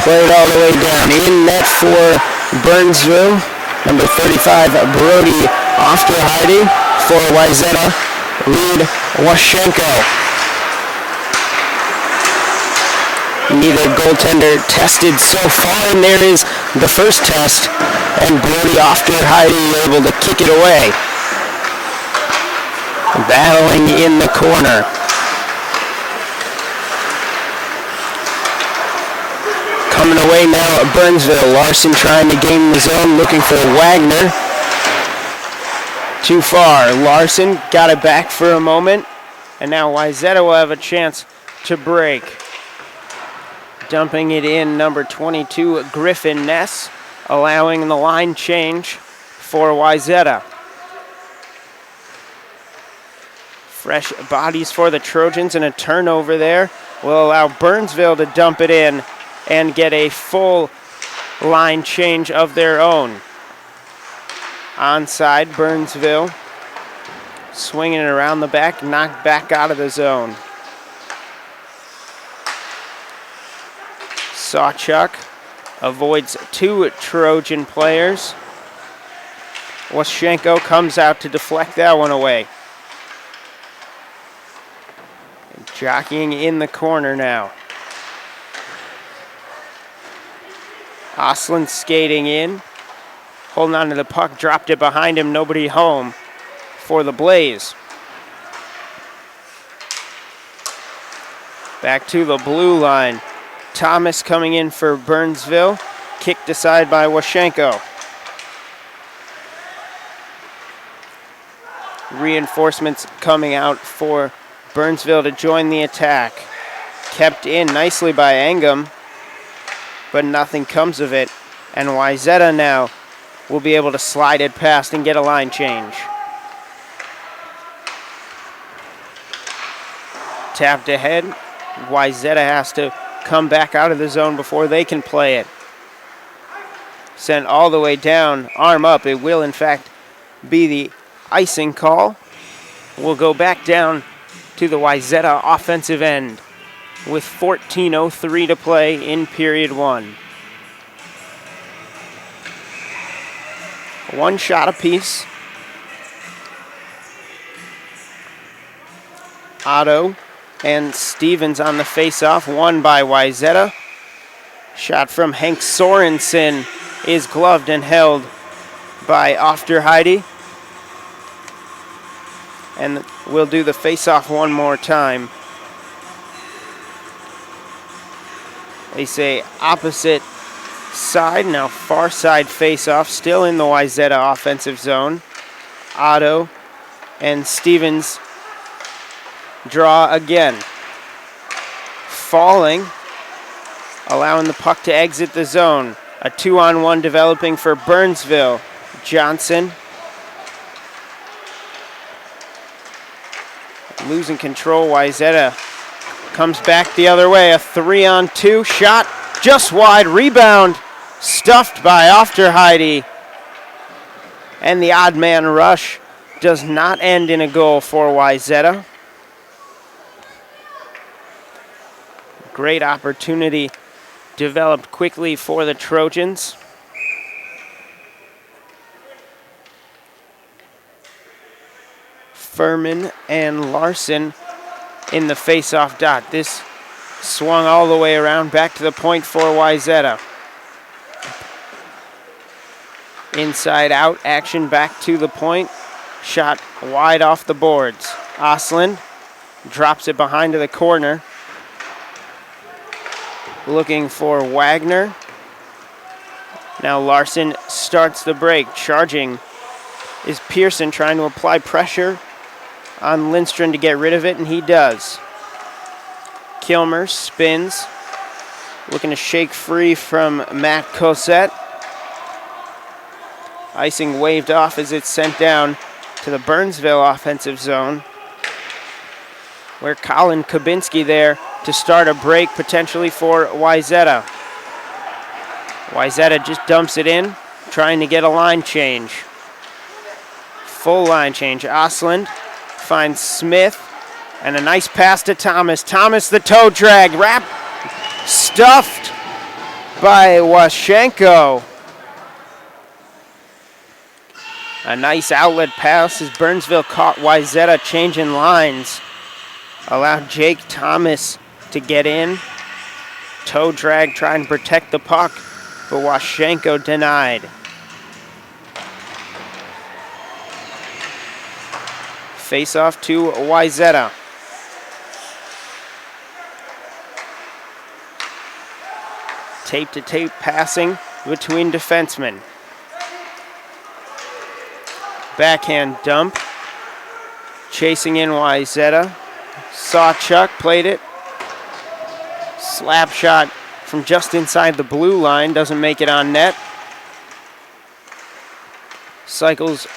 Played all the way down. In net for Burnsville. Number 35, Brody Ofterheide for Wayzata. Lead Washenko. Neither goaltender tested so far, and there is the first test, and Brody Ofterheide able to kick it away. Battling in the corner. Coming away now at Burnsville. Larson trying to gain the zone, looking for Wagner. Too far. Larson got it back for a moment, and now Wayzata will have a chance to break. Dumping it in, number 22, Griffin Ness, allowing the line change for Wayzata. Fresh bodies for the Trojans, and a turnover there will allow Burnsville to dump it in and get a full line change of their own. Onside, Burnsville swinging it around the back, knocked back out of the zone. Sawchuk avoids two Trojan players. Washenko comes out to deflect that one away. Jockeying in the corner now. Oslin skating in. Holding on to the puck, dropped it behind him, nobody home for the Blaze. Back to the blue line. Thomas coming in for Burnsville. Kicked aside by Washenko. Reinforcements coming out for Burnsville to join the attack. Kept in nicely by Angum, but nothing comes of it. And Wayzata now will be able to slide it past and get a line change. Tapped ahead. Wayzata has to come back out of the zone before they can play it. Sent all the way down, arm up. It will, in fact, be the icing call. We'll go back down to the Wayzata offensive end with 14:03 to play in period one. One shot apiece. Otto and Stevens on the face-off, won by Wayzata. Shot from Hank Sorensen is gloved and held by Ofterheide. And we'll do the face-off one more time. They say opposite side, now far side face-off, still in the Wayzata offensive zone. Otto and Stevens draw again. Falling, allowing the puck to exit the zone. A 2-on-1 developing for Burnsville. Johnson losing control. Wayzata comes back the other way. A 3-on-2 shot just wide. Rebound stuffed by Ofterheide. And the odd man rush does not end in a goal for Wayzata. Great opportunity developed quickly for the Trojans. Furman and Larson in the face-off dot. This swung all the way around back to the point for Wayzata. Inside out action back to the point. Shot wide off the boards. Oslin drops it behind to the corner. Looking for Wagner. Now Larson starts the break. Charging is Pearson, trying to apply pressure on Lindstrom to get rid of it, and he does. Kilmer spins, looking to shake free from Matt Cosette. Icing waved off as it's sent down to the Burnsville offensive zone, where Colin Kabinski there to start a break potentially for Wayzata. Wayzata just dumps it in, trying to get a line change. Full line change. Osland finds Smith, and a nice pass to Thomas. Thomas, the toe drag, stuffed by Washenko. A nice outlet pass as Burnsville caught Wayzata changing lines. Allowed Jake Thomas to get in. Toe drag, trying to protect the puck, but Washenko denied. Face off to Wayzata. Tape-to-tape passing between defensemen. Backhand dump. Chasing in Wayzata. Sawchuk played it. Slap shot from just inside the blue line. Doesn't make it on net. Cycles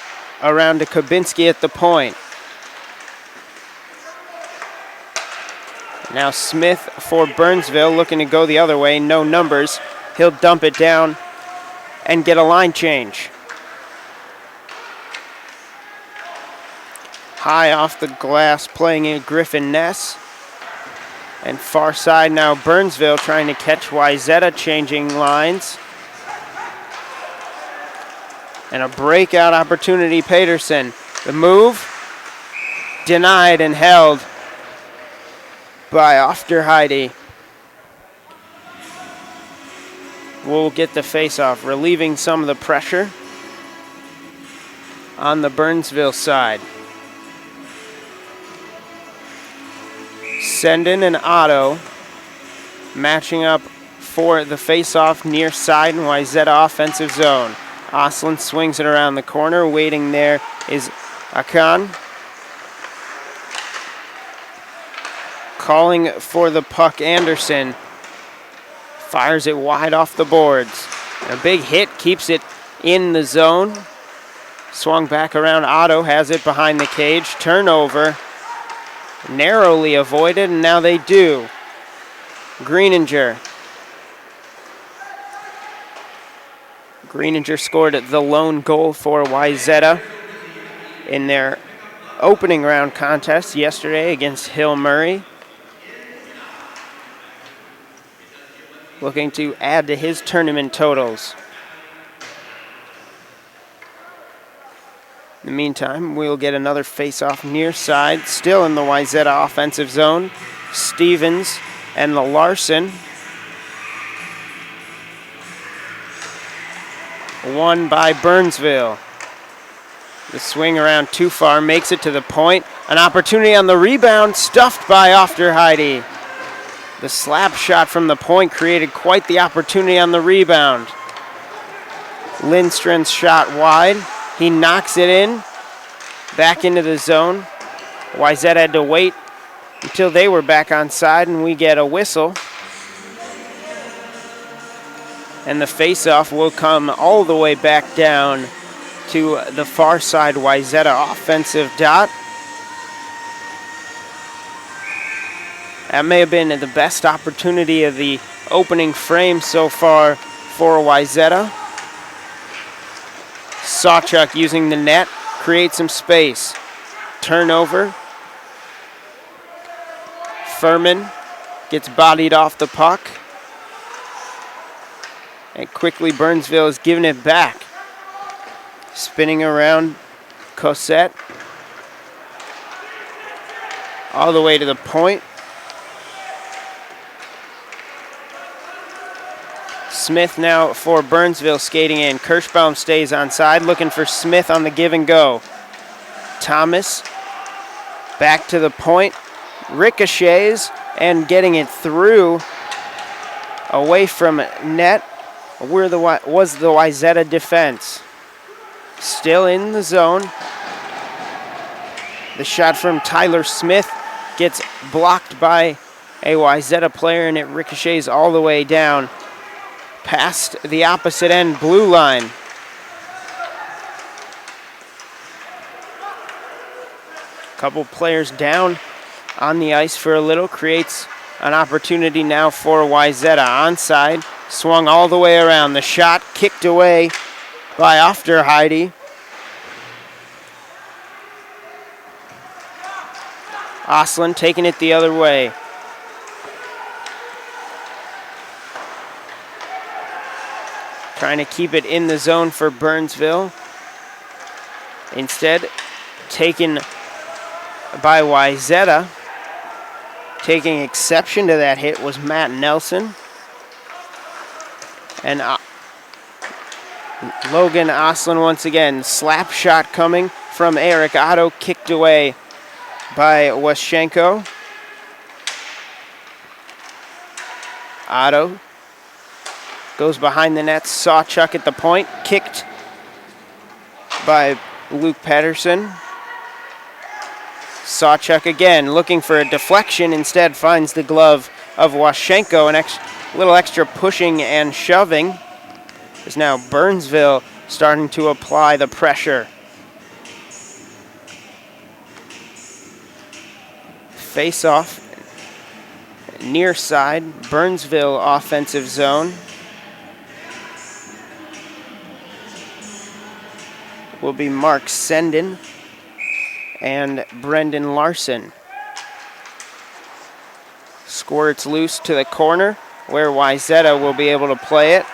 around to Kabinski at the point. Now Smith for Burnsville looking to go the other way. No numbers. He'll dump it down and get a line change. High off the glass, playing in Griffin Ness. And far side now Burnsville trying to catch Wayzata, changing lines. And a breakout opportunity, Peterson. The move, denied and held by Ofterheide. We'll get the face-off, relieving some of the pressure on the Burnsville side. Sendin and Otto matching up for the face-off near side in Wayzata offensive zone. Oslin swings it around the corner. Waiting there is Akan. Calling for the puck, Anderson. Fires it wide off the boards. A big hit keeps it in the zone. Swung back around. Otto has it behind the cage. Turnover. Narrowly avoided, and now they do. Greenanger. Greenanger scored the lone goal for Wayzata in their opening round contest yesterday against Hill Murray. Looking to add to his tournament totals. In the meantime, we'll get another face-off near side, still in the Wayzata offensive zone. Stevens and Larson. Won by Burnsville. The swing around too far, makes it to the point. An opportunity on the rebound, stuffed by Ofterheide. The slap shot from the point created quite the opportunity on the rebound. Lindstrom's shot wide. He knocks it in, back into the zone. Wayzata had to wait until they were back on side, and we get a whistle. And the face-off will come all the way back down to the far side Wayzata offensive dot. That may have been the best opportunity of the opening frame so far for Wayzata. Sawchuk using the net, create some space. Turnover. Furman gets bodied off the puck. And quickly Burnsville is giving it back. Spinning around Cosette. All the way to the point. Smith now for Burnsville skating in. Kirschbaum stays on side, looking for Smith on the give and go. Thomas back to the point, ricochets and getting it through away from net. Where was the Wayzata defense? Still in the zone. The shot from Tyler Smith gets blocked by a Wayzata player, and it ricochets all the way down past the opposite end blue line. Couple players down on the ice for a little, creates an opportunity now for Wayzata. Onside, swung all the way around. The shot kicked away by Ofterheide. Oslin taking it the other way. trying to keep it in the zone for Burnsville. Instead, taken by Wayzata. Taking exception to that hit was Matt Nelson. And Logan Oslin once again. Slap shot coming from Eric Otto, kicked away by Waschenko. Otto goes behind the net, Sawchuk at the point, kicked by Luke Patterson. Sawchuk again looking for a deflection, instead finds the glove of Waschenko. Little extra pushing and shoving. Is now Burnsville starting to apply the pressure. Face off, near side, Burnsville offensive zone. Will be Mark Senden and Brendan Larson. Squirts loose to the corner where Wayzata will be able to play it.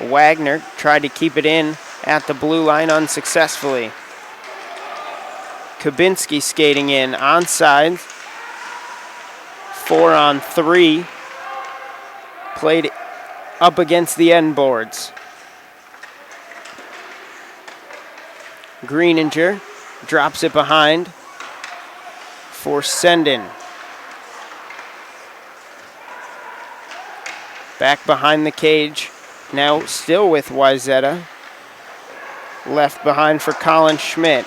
Wagner tried to keep it in at the blue line unsuccessfully. Kabinski skating in, onside. 4-on-3. Played up against the end boards. Greeninger drops it behind for Senden. Back behind the cage, now still with Wayzata. Left behind for Colin Schmidt.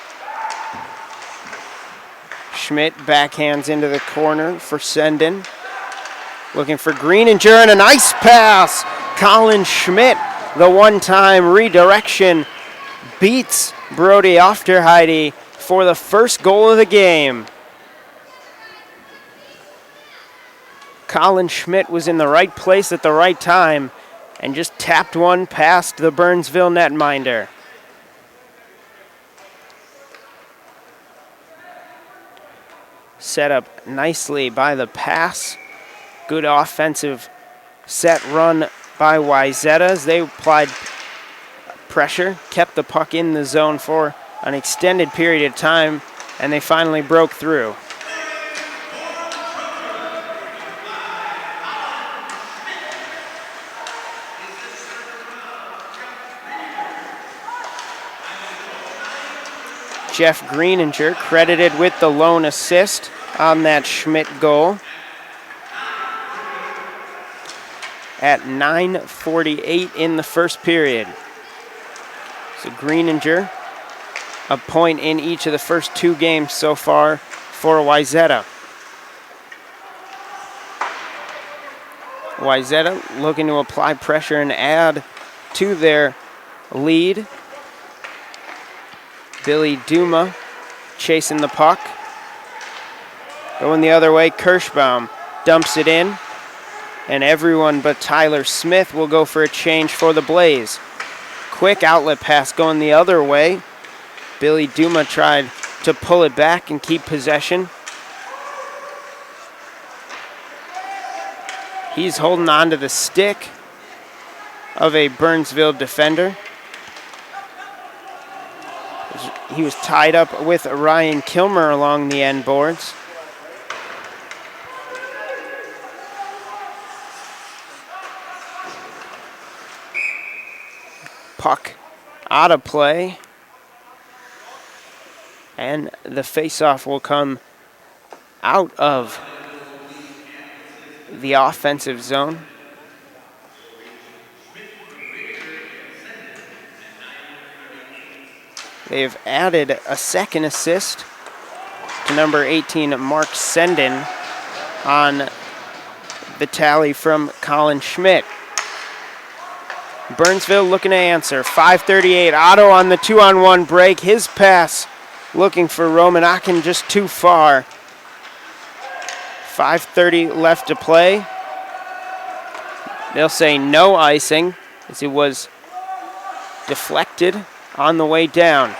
Schmidt backhands into the corner for Senden. Looking for Greeninger and a nice pass. Colin Schmidt, the one-time redirection, beats Brody Ofterheide for the first goal of the game. Colin Schmidt was in the right place at the right time and just tapped one past the Burnsville netminder. Set up nicely by the pass. Good offensive set run by Wayzata as they applied pressure, kept the puck in the zone for an extended period of time, and they finally broke through. Jeff Greeninger credited with the lone assist on that Schmidt goal. At 9:48 in the first period. So Greeninger, a point in each of the first two games so far for Wayzata. Wayzata looking to apply pressure and add to their lead. Billy Duma chasing the puck. Going the other way, Kirschbaum dumps it in. And everyone but Tyler Smith will go for a change for the Blaze. Quick outlet pass going the other way. Billy Duma tried to pull it back and keep possession. He's holding on to the stick of a Burnsville defender. He was tied up with Ryan Kilmer along the end boards. Puck out of play. And the faceoff will come out of the offensive zone. They've added a second assist to number 18, Mark Senden, on the tally from Colin Schmidt. Burnsville looking to answer. 5:38, Otto on the 2-on-1 break. His pass looking for Roman Akin just too far. 5:30 left to play. They'll say no icing as it was deflected on the way down.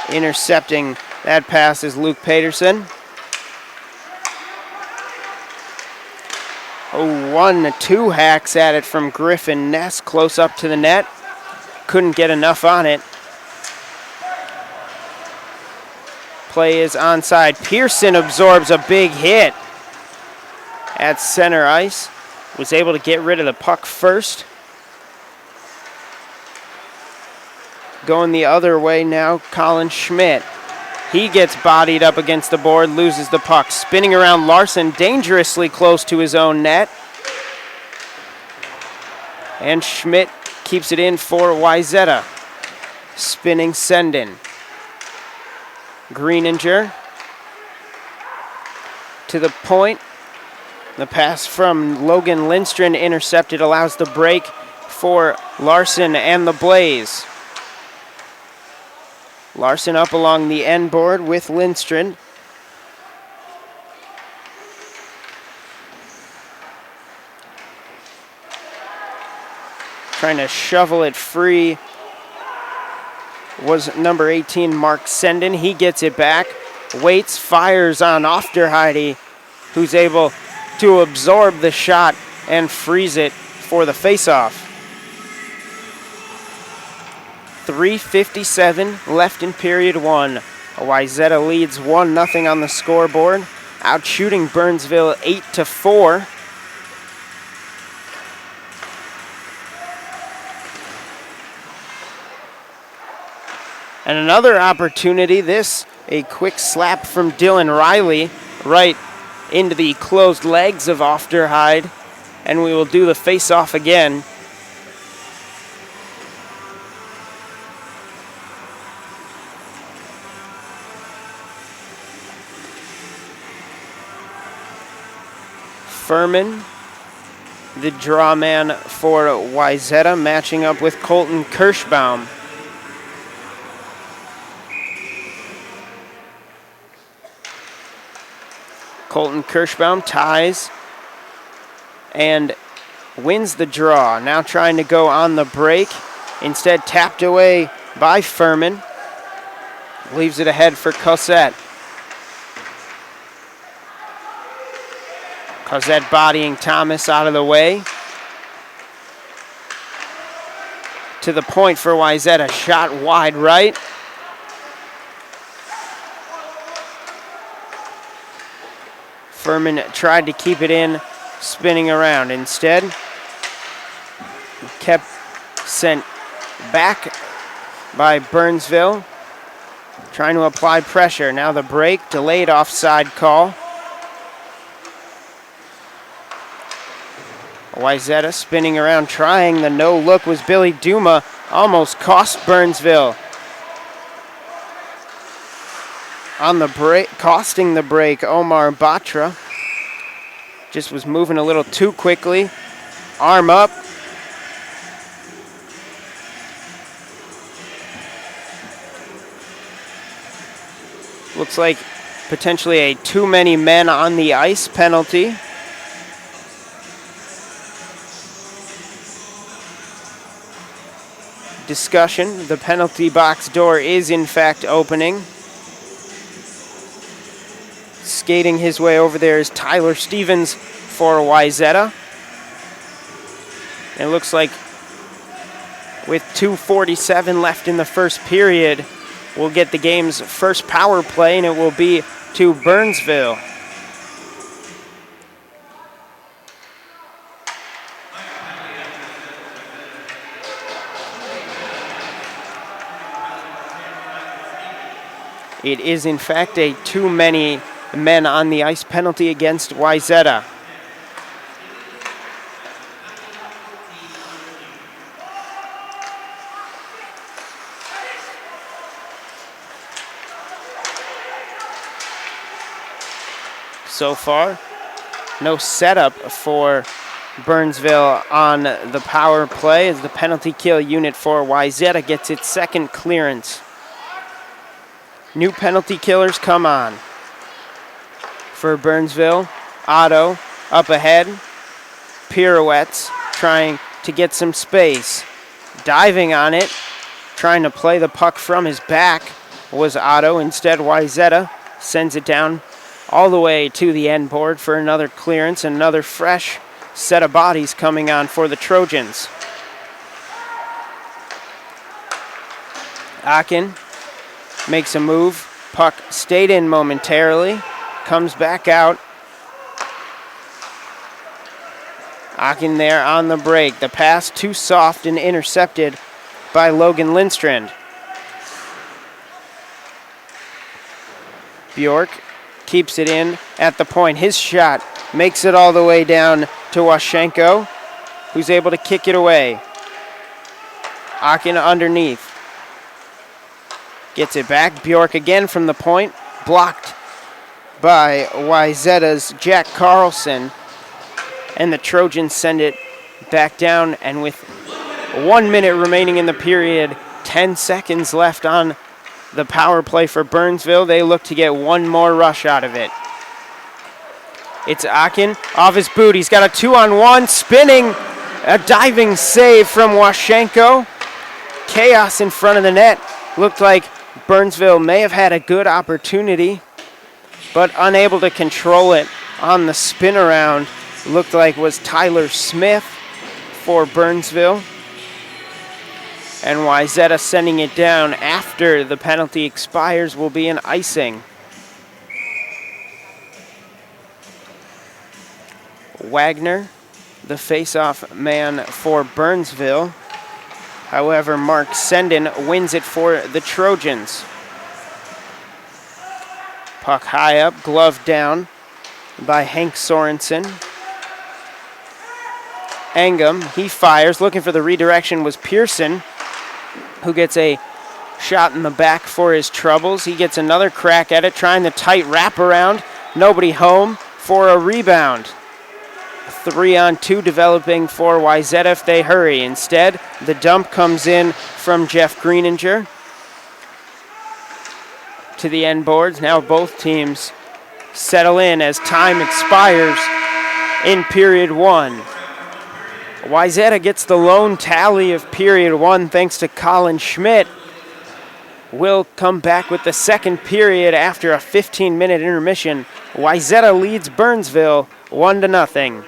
Intercepting that pass is Luke Peterson. Oh, 1-2 hacks at it from Griffin Ness, close up to the net. Couldn't get enough on it. Play is onside. Pearson absorbs a big hit at center ice. Was able to get rid of the puck first. Going the other way now, Colin Schmidt. He gets bodied up against the board, loses the puck. Spinning around Larson, dangerously close to his own net. And Schmidt keeps it in for Wayzata. Spinning Sendin. Greenanger to the point. The pass from Logan Lindstrom intercepted, allows the break for Larson and the Blaze. Larson up along the end board with Lindstrom. Trying to shovel it free was number 18, Mark Sendin. He gets it back, waits, fires on Ofterheide, who's able to absorb the shot and freeze it for the faceoff. 3:57 left in period one. Wayzata leads 1-0 on the scoreboard, out shooting Burnsville 8-4. And another opportunity, this a quick slap from Dylan Riley right into the closed legs of Ofterheide, and we will do the face-off again. Furman, the draw man for Wayzata, matching up with Colton Kirschbaum. Colton Kirschbaum ties and wins the draw. Now trying to go on the break. Instead tapped away by Furman. Leaves it ahead for Cosette. Cosette bodying Thomas out of the way. To the point for Wayzata. Shot wide right. Furman tried to keep it in, spinning around. Instead, kept sent back by Burnsville, trying to apply pressure. Now the break, delayed offside call. Wayzata spinning around, trying the no look was Billy Duma, almost cost Burnsville. On the break, costing the break, Omar Batra just was moving a little too quickly. Arm up. Looks like potentially a too many men on the ice penalty. Discussion. The penalty box door is in fact opening. Skating his way over there is Tyler Stevens for Wayzata. It looks like with 2:47 left in the first period, we'll get the game's first power play, and it will be to Burnsville. It is in fact a too many men on the ice penalty against Wayzata. So far, no setup for Burnsville on the power play as the penalty kill unit for Wayzata gets its second clearance. New penalty killers come on. For Burnsville, Otto up ahead, pirouettes, trying to get some space. Diving on it, trying to play the puck from his back was Otto. Instead, Wayzata sends it down all the way to the end board for another clearance, another fresh set of bodies coming on for the Trojans. Akin makes a move. Puck stayed in momentarily. Comes back out. Akin there on the break. The pass too soft and intercepted by Logan Lindstrand. Bjork keeps it in at the point. His shot makes it all the way down to Washenko, who's able to kick it away. Akin underneath. Gets it back. Bjork again from the point. Blocked by Wayzata's Jack Carlson. And the Trojans send it back down. And with 1 minute remaining in the period, 10 seconds left on the power play for Burnsville, they look to get one more rush out of it. It's Akin off his boot. He's got a 2-on-1, spinning, a diving save from Washenko. Chaos in front of the net. Looked like Burnsville may have had a good opportunity, but unable to control it on the spin around. Looked like was Tyler Smith for Burnsville. And Wayzata sending it down after the penalty expires will be an icing. Wagner, the face-off man for Burnsville. However, Mark Senden wins it for the Trojans. Puck high up, glove down by Hank Sorensen. Angum, he fires. Looking for the redirection was Pearson, who gets a shot in the back for his troubles. He gets another crack at it, trying the tight wraparound. Nobody home for a rebound. 3-on-2 developing for Wayzata if they hurry. Instead, the dump comes in from Jeff Greenanger to the end boards. Now both teams settle in as time expires in period one. Wayzata gets the lone tally of period one thanks to Colin Schmidt. Will come back with the second period after a 15-minute intermission. Wayzata leads Burnsville 1-0.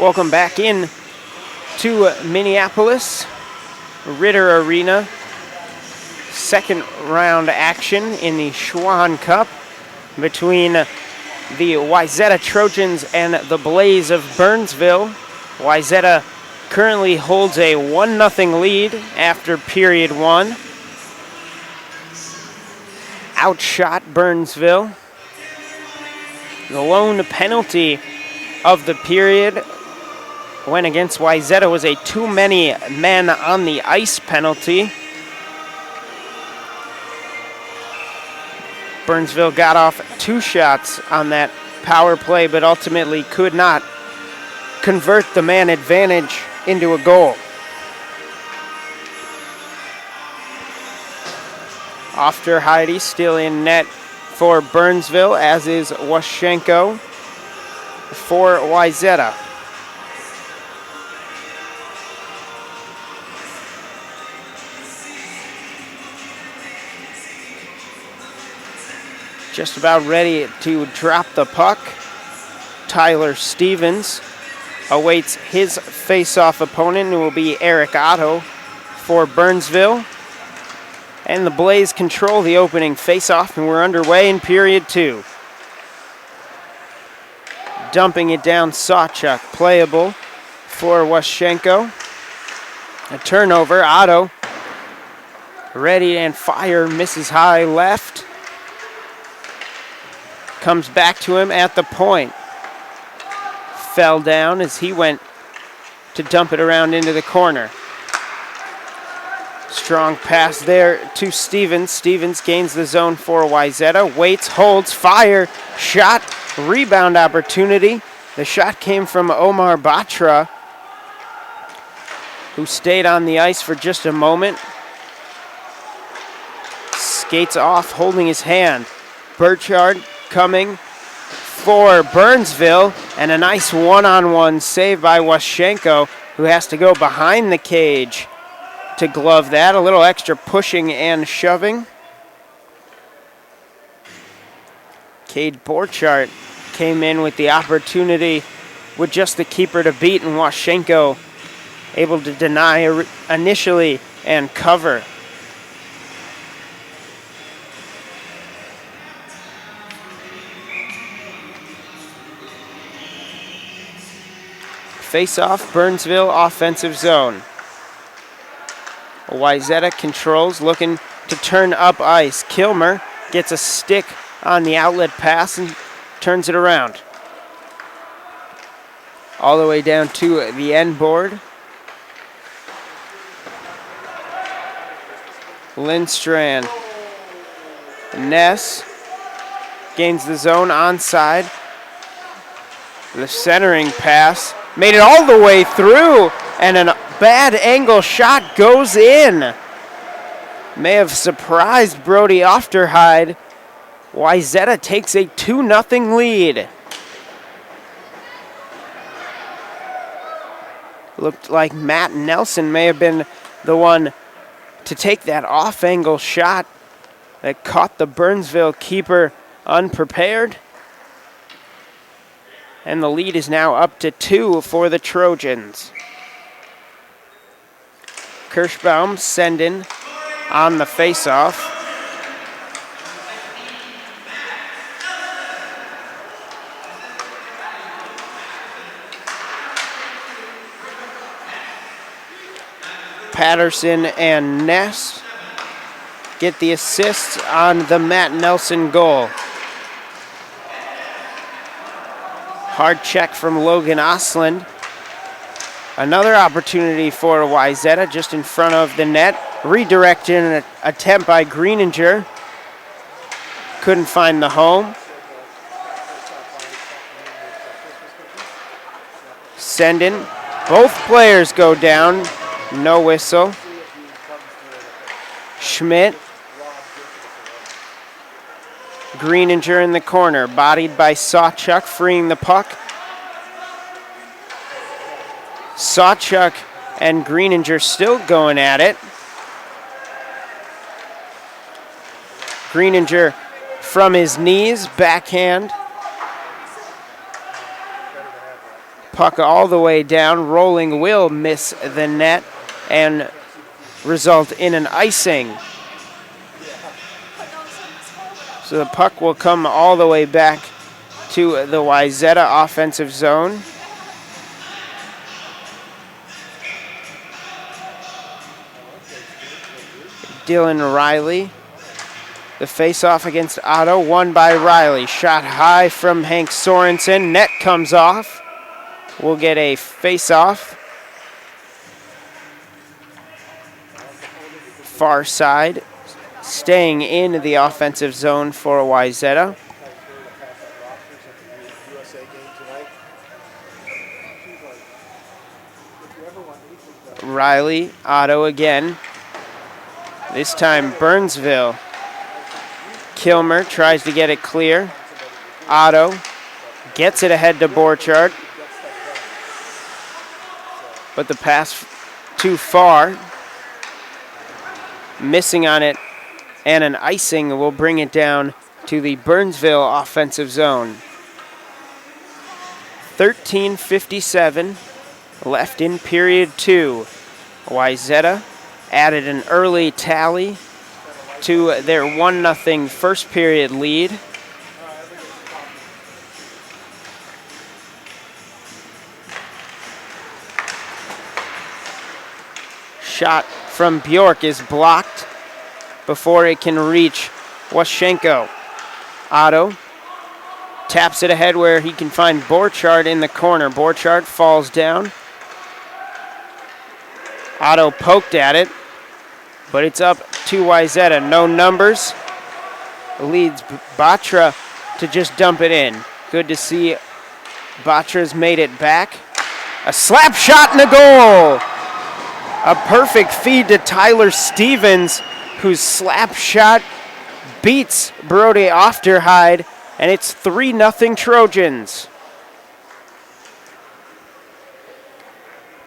Welcome back in to Minneapolis, Ritter Arena. Second round action in the Schwann Cup between the Wayzata Trojans and the Blaze of Burnsville. Wayzata currently holds a 1-0 lead after period one. Outshot Burnsville. The lone penalty of the period went against Wayzata was a too many men on the ice penalty. Burnsville got off 2 shots on that power play, but ultimately could not convert the man advantage into a goal. Ofterheide still in net for Burnsville, as is Waschenko for Wayzata. Just about ready to drop the puck. Tyler Stevens awaits his face-off opponent, who will be Eric Otto for Burnsville. And the Blaze control the opening face-off, and we're underway in period 2. Dumping it down, Sawchuk, playable for Waschenko. A turnover, Otto ready and fire, misses high left. Comes back to him at the point. Fell down as he went to dump it around into the corner. Strong pass there to Stevens. Stevens gains the zone for Wayzata. Waits, holds, fire, shot, rebound opportunity. The shot came from Omar Batra, who stayed on the ice for just a moment. Skates off, holding his hand. Burchard coming for Burnsville, and a nice one-on-one save by Waschenko, who has to go behind the cage to glove that. A little extra pushing and shoving. Cade Borchardt came in with the opportunity with just the keeper to beat, and Waschenko able to deny initially and cover. Face-off, Burnsville offensive zone. Wayzata controls, looking to turn up ice. Kilmer gets a stick on the outlet pass and turns it around. All the way down to the end board. Lindstrand. Ness gains the zone onside. The centering pass made it all the way through, and a bad angle shot goes in. May have surprised Brody Ofterheide. Wayzata takes a 2-0 lead. Looked like Matt Nelson may have been the one to take that off-angle shot that caught the Burnsville keeper unprepared. And the lead is now up to 2 for the Trojans. Kirschbaum sending on the faceoff. Patterson and Ness get the assists on the Matt Nelson goal. Hard check from Logan Osland. Another opportunity for Wayzata just in front of the net. Redirected in an attempt by Greenanger. Couldn't find the home. Sending. Both players go down. No whistle. Schmidt. Greenanger in the corner, bodied by Sawchuk, freeing the puck. Sawchuk and Greenanger still going at it. Greenanger from his knees, backhand. puck all the way down. Rolling will miss the net and result in an icing. So the puck will come all the way back to the Wayzata offensive zone. Dylan Riley. The face-off against Otto, won by Riley. Shot high from Hank Sorensen. Net comes off. We'll get a face-off. Far side, staying in the offensive zone for Wayzata. Riley, Otto again. This time Burnsville. Kilmer tries to get it clear. Otto gets it ahead to Borchardt. But the pass too far. Missing on it, and an icing will bring it down to the Burnsville offensive zone. 13:57 left in period 2. Wayzata added an early tally to their 1-0 first period lead. Shot from Bjork is blocked before it can reach Waschenko. Otto taps it ahead where he can find Borchardt in the corner. Borchardt falls down. Otto poked at it, but it's up to Wayzata. No numbers. Leads Batra to just dump it in. Good to see Batra's made it back. A slap shot and a goal! A perfect feed to Tyler Stevens, whose slap shot beats Brody Ofterhide, and it's 3-0 Trojans.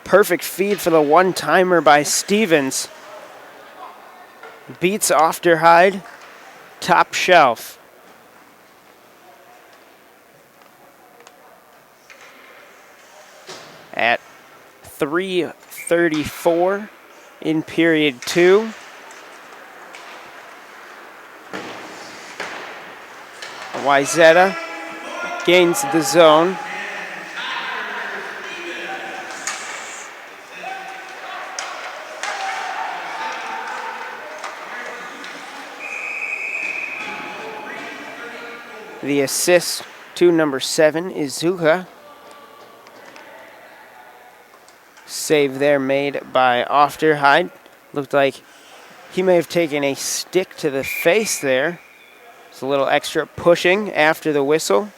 Perfect feed for the one-timer by Stevens. Beats Ofterhide, top shelf. At 3:34 in period 2. Wayzata gains the zone. The assist to number 7 is Zuha. Save there made by Ofterhide. Looked like he may have taken a stick to the face there. It's a little extra pushing after the whistle.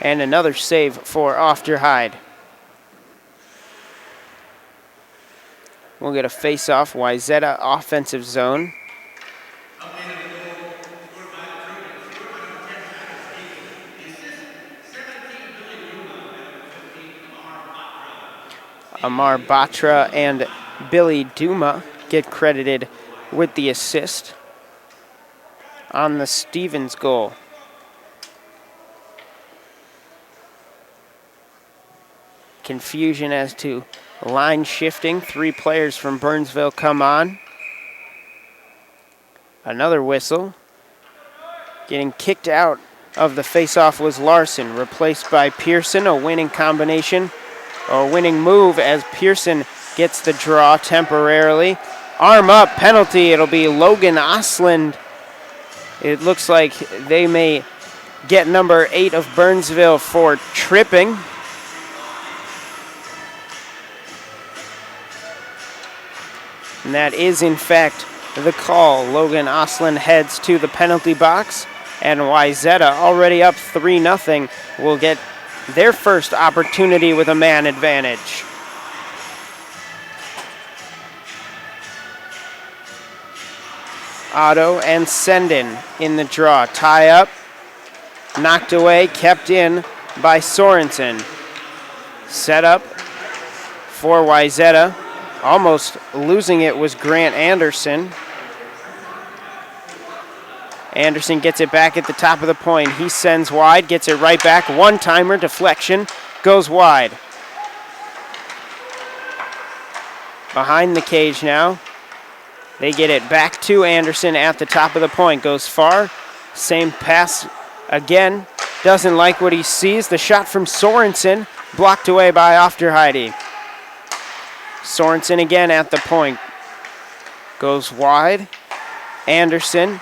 And another save for Ofterhide. We'll get a face-off, Wayzata offensive zone. Amar Batra and Billy Duma get credited with the assist on the Stevens goal. Confusion as to line shifting. 3 players from Burnsville come on. Another whistle. Getting kicked out of the face-off was Larson, replaced by Pearson, a winning combination. A winning move as Pearson gets the draw temporarily. Arm up, penalty. It'll be Logan Osland. It looks like they may get number 8 of Burnsville for tripping. And that is, in fact, the call. Logan Osland heads to the penalty box, and Wayzata, already up 3-0, will get their first opportunity with a man advantage. Otto and Sendin in the draw. Tie up, knocked away, kept in by Sorensen. Set up for Wayzata. Almost losing it was Grant Anderson. Anderson gets it back at the top of the point. He sends wide, gets it right back. One-timer, deflection, goes wide. Behind the cage now. They get it back to Anderson at the top of the point. Goes far. Same pass again. Doesn't like what he sees. The shot from Sorensen blocked away by Ofterheide. Sorensen again at the point. Goes wide. Anderson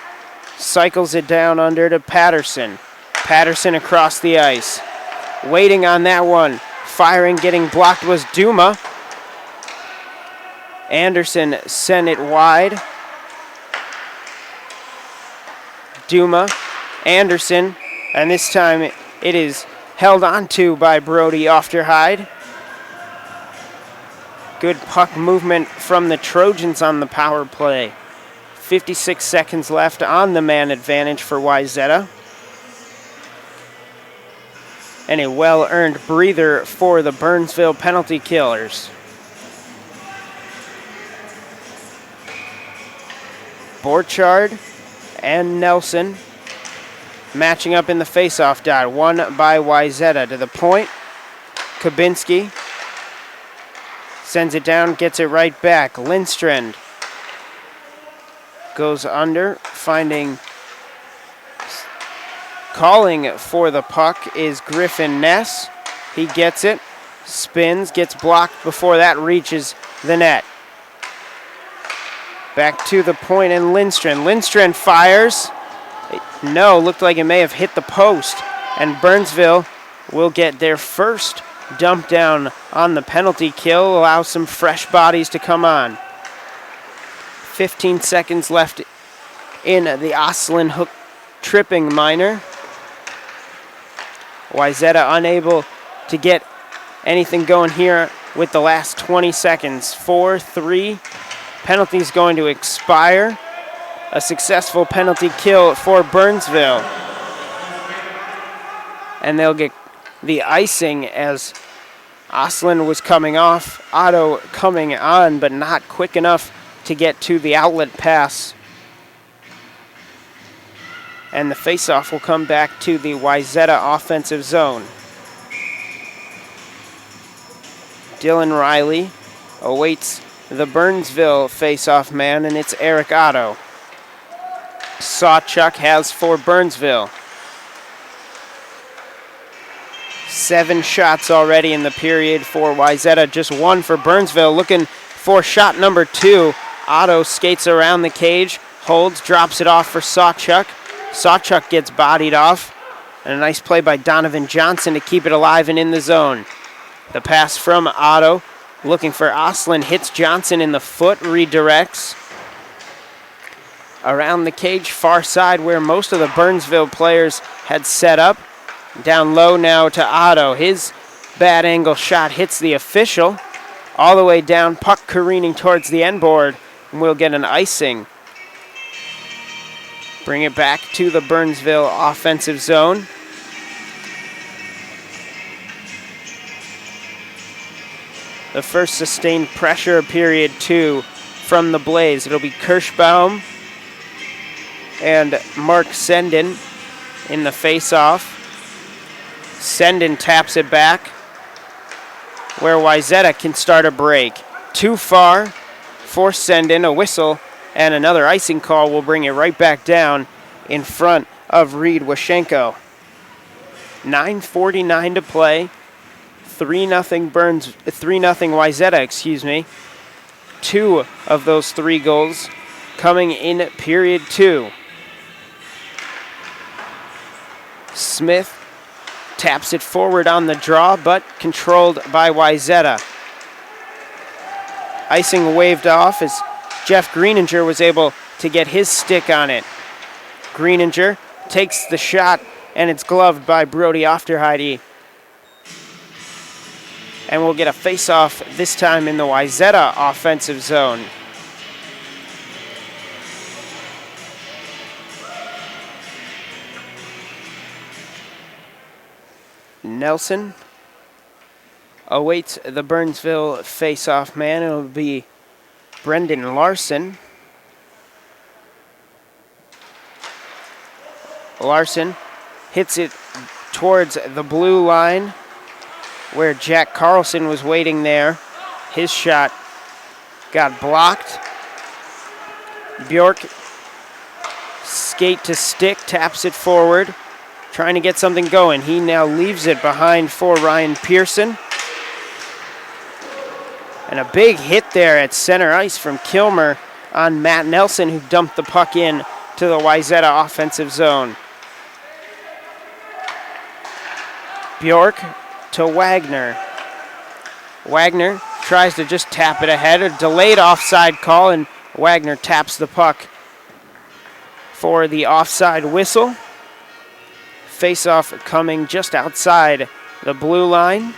cycles it down under to Patterson. Patterson across the ice. Waiting on that one. Firing, getting blocked was Duma. Anderson sent it wide. Duma, Anderson, and this time it is held onto by Brody Ofterheide. Good puck movement from the Trojans on the power play. 56 seconds left on the man advantage for Wayzata. And a well-earned breather for the Burnsville penalty killers. Borchardt and Nelson matching up in the faceoff dot. Won by Wayzata to the point. Kabinski sends it down, gets it right back. Lindstrand goes under, calling for the puck is Griffin Ness. He gets it, spins, gets blocked before that reaches the net. Back to the point and Lindstrand. Lindstrand fires. No, looked like it may have hit the post. And Burnsville will get their first dump down on the penalty kill, allow some fresh bodies to come on. 15 seconds left in the Oslin hook tripping minor. Wayzata unable to get anything going here with the last 20 seconds. 4-3. Penalty's going to expire. A successful penalty kill for Burnsville. And they'll get the icing as Oslin was coming off. Otto coming on, but not quick enough to get to the outlet pass. And the faceoff will come back to the Wayzata offensive zone. Dylan Riley awaits the Burnsville face-off man, and it's Eric Otto. Sawchuk has for Burnsville. 7 shots already in the period for Wayzata, just 1 for Burnsville. Looking for shot number 2. Otto skates around the cage, holds, drops it off for Sawchuk. Sawchuk gets bodied off. And a nice play by Donovan Johnson to keep it alive and in the zone. The pass from Otto. Looking for Oslin, hits Johnson in the foot, redirects. Around the cage, far side where most of the Burnsville players had set up. Down low now to Otto. His bad angle shot hits the official. All the way down, puck careening towards the end board, and we'll get an icing. Bring it back to the Burnsville offensive zone. The first sustained pressure of period 2 from the Blaze. It'll be Kirschbaum and Mark Senden in the face-off. Senden taps it back where Wayzata can start a break. Too far for Senden. A whistle and another icing call will bring it right back down in front of Reed Washenko. 9:49 to play. 3-0 Wayzata, excuse me. 2 of those 3 goals coming in period 2. Smith taps it forward on the draw, but controlled by Wayzata. Icing waved off as Jeff Greenanger was able to get his stick on it. Greenanger takes the shot, and it's gloved by Brody Ofterheide. And we'll get a face-off this time in the Wayzata offensive zone. Nelson awaits the Burnsville face-off man. It'll be Brendan Larson. Larson hits it towards the blue line where Jack Carlson was waiting there. His shot got blocked. Bjork, skate to stick, taps it forward, trying to get something going. He now leaves it behind for Ryan Pearson. And a big hit there at center ice from Kilmer on Matt Nelson, who dumped the puck in to the Wayzata offensive zone. Bjork to Wagner. Wagner tries to just tap it ahead. A delayed offside call, and Wagner taps the puck for the offside whistle. Face-off coming just outside the blue line.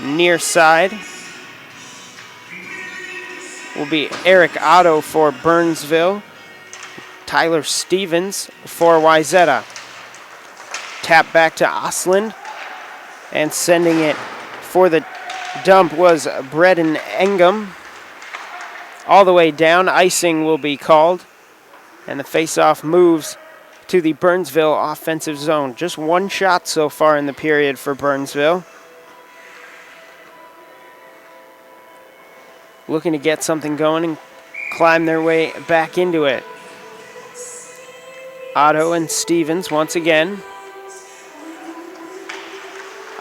Near side will be Eric Otto for Burnsville. Tyler Stevens for Wayzata. Tap back to Osland, and sending it for the dump was Bredden Engum. All the way down, icing will be called, and the face-off moves to the Burnsville offensive zone. Just one shot so far in the period for Burnsville. Looking to get something going and climb their way back into it. Otto and Stevens once again.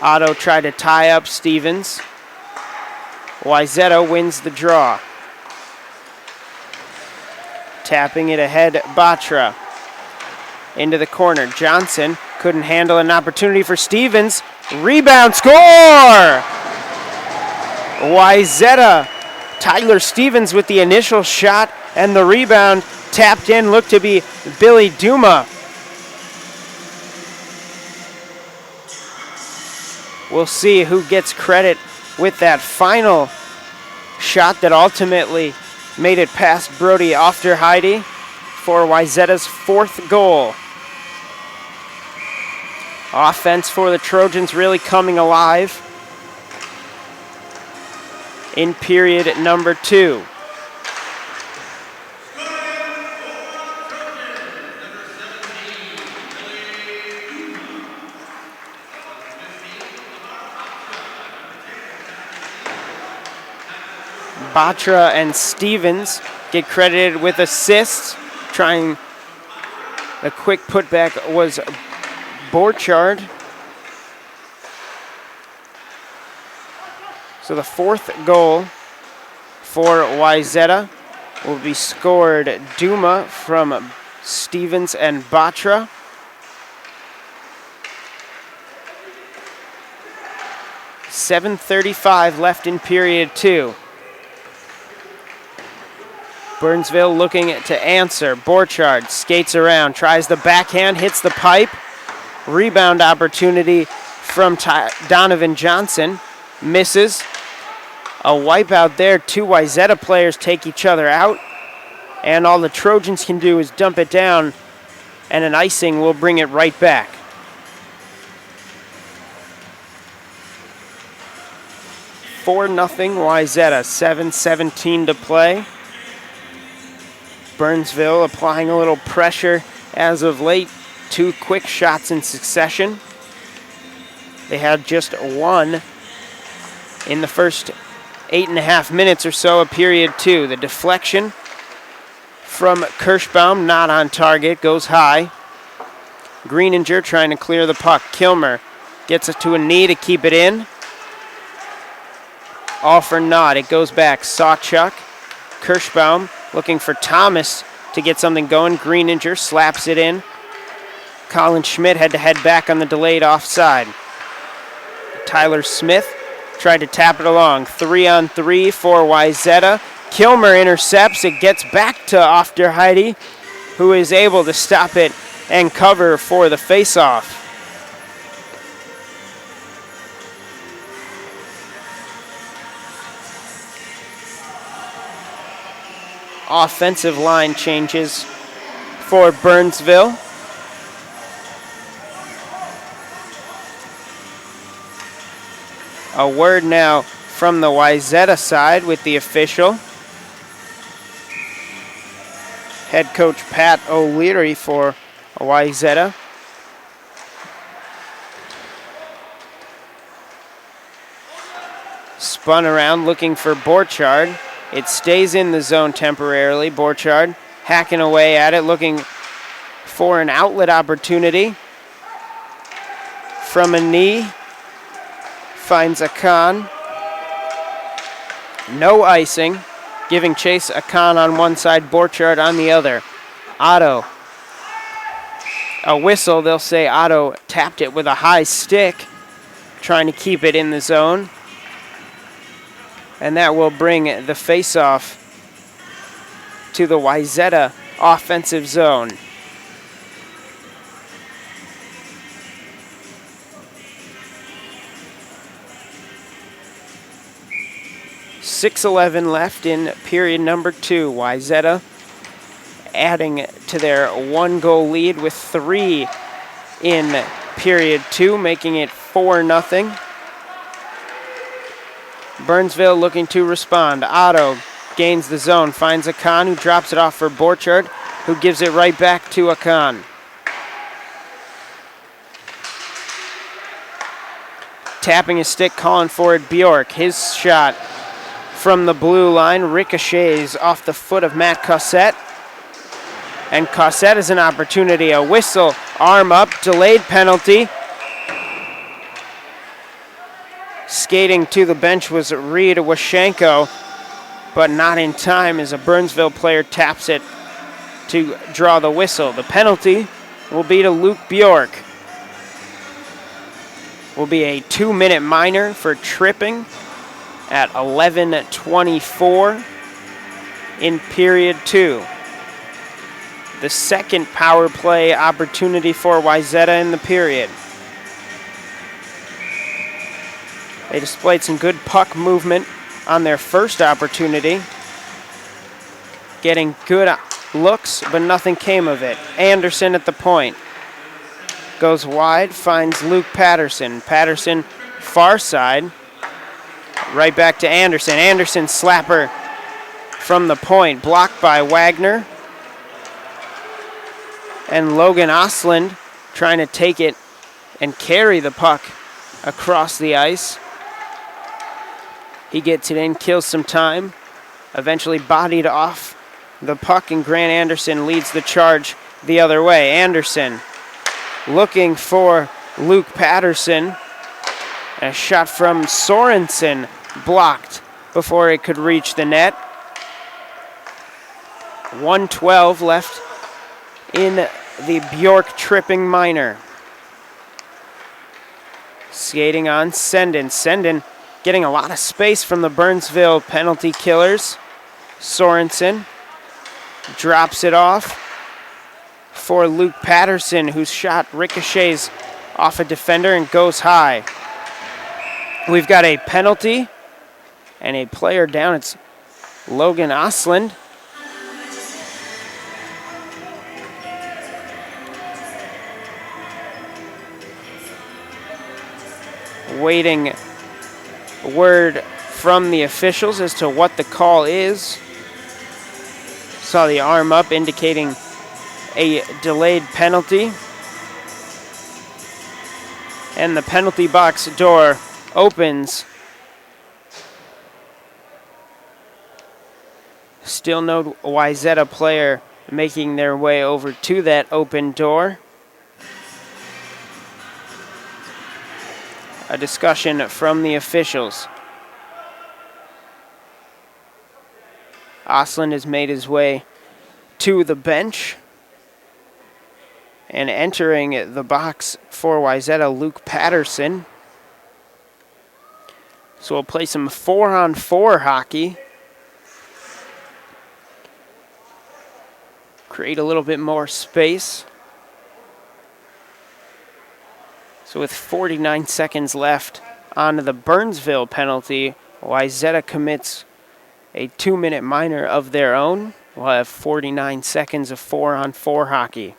Otto tried to tie up Stevens. Wayzata wins the draw. Tapping it ahead, Batra. Into the corner. Johnson couldn't handle an opportunity for Stevens. Rebound, score! Wayzata. Tyler Stevens with the initial shot, and the rebound tapped in, looked to be Billy Duma. We'll see who gets credit with that final shot that ultimately made it past Brody Ofterheide for Wayzata's fourth goal. Offense for the Trojans really coming alive in period number 2. Batra and Stevens get credited with assists. Trying a quick putback was Borchardt. So the fourth goal for Wayzata will be scored Duma from Stevens and Batra. .7:35 left in period 2. Burnsville looking to answer. Borchardt skates around, tries the backhand, hits the pipe. Rebound opportunity from Donovan Johnson. Misses. A wipeout there. Two Wayzata players take each other out. And all the Trojans can do is dump it down, and an icing will bring it right back. (4-0) Wayzata, 7:17 to play. Burnsville applying a little pressure as of late. 2 quick shots in succession. They had just one in the first 8.5 minutes or so of period 2. The deflection from Kirschbaum, not on target, goes high. Greenanger trying to clear the puck. Kilmer gets it to a knee to keep it in. All for naught. It goes back. Sawchuk. Kirschbaum looking for Thomas to get something going. Greenanger slaps it in. Colin Schmidt had to head back on the delayed offside. Tyler Smith tried to tap it along. 3-on-3 for Wayzata. Kilmer intercepts. It gets back to Ofterheide, who is able to stop it and cover for the faceoff. Offensive line changes for Burnsville. A word now from the Wayzata side with the official. head coach Pat O'Leary for Wayzata. Spun around looking for Borchardt. It stays in the zone temporarily. Borchardt hacking away at it, looking for an outlet opportunity. From a knee, finds Akan. No icing, giving chase Akan on one side, Borchardt on the other. Otto, a whistle, they'll say Otto tapped it with a high stick, trying to keep it in the zone. And that will bring the face-off to the Wayzata offensive zone. 6:11 left in period number 2. Wayzata adding to their 1-goal lead with 3 in period 2, making it 4-0. Burnsville looking to respond. Otto gains the zone, finds Akan, who drops it off for Borchardt, who gives it right back to Akan. Tapping his stick, calling for it, Bjork. His shot from the blue line ricochets off the foot of Matt Cossette. And Cossette has an opportunity, a whistle, arm up, delayed penalty. Skating to the bench was Reed Washenko, but not in time as a Burnsville player taps it to draw the whistle. The penalty will be to Luke Bjork. Will be a 2-minute minor for tripping at 11:24 in period 2. The second power play opportunity for Wayzata in the period. They displayed some good puck movement on their first opportunity, getting good looks, but nothing came of it. Anderson at the point. Goes wide, finds Luke Patterson. Patterson, far side. Right back to Anderson. Anderson slapper from the point, blocked by Wagner. And Logan Osland trying to take it and carry the puck across the ice. He gets it in, kills some time, eventually bodied off the puck, and Grant Anderson leads the charge the other way. Anderson looking for Luke Patterson. A shot from Sorensen blocked before it could reach the net. 1:12 left in the Bjork tripping minor. Skating on Senden. Senden getting a lot of space from the Burnsville penalty killers. Sorensen drops it off for Luke Patterson, whose shot ricochets off a defender and goes high. We've got a penalty and a player down. It's Logan Osland. Waiting word from the officials as to what the call is. Saw the arm up indicating a delayed penalty. And the penalty box door opens. Still no Wayzata player making their way over to that open door. A discussion from the officials. Osland has made his way to the bench. And entering the box for Wayzata, Luke Patterson. So we'll play some 4-on-4 hockey. Create a little bit more space. So with 49 seconds left on the Burnsville penalty, Wayzata commits a 2-minute minor of their own. We'll have 49 seconds of 4-on-4 hockey.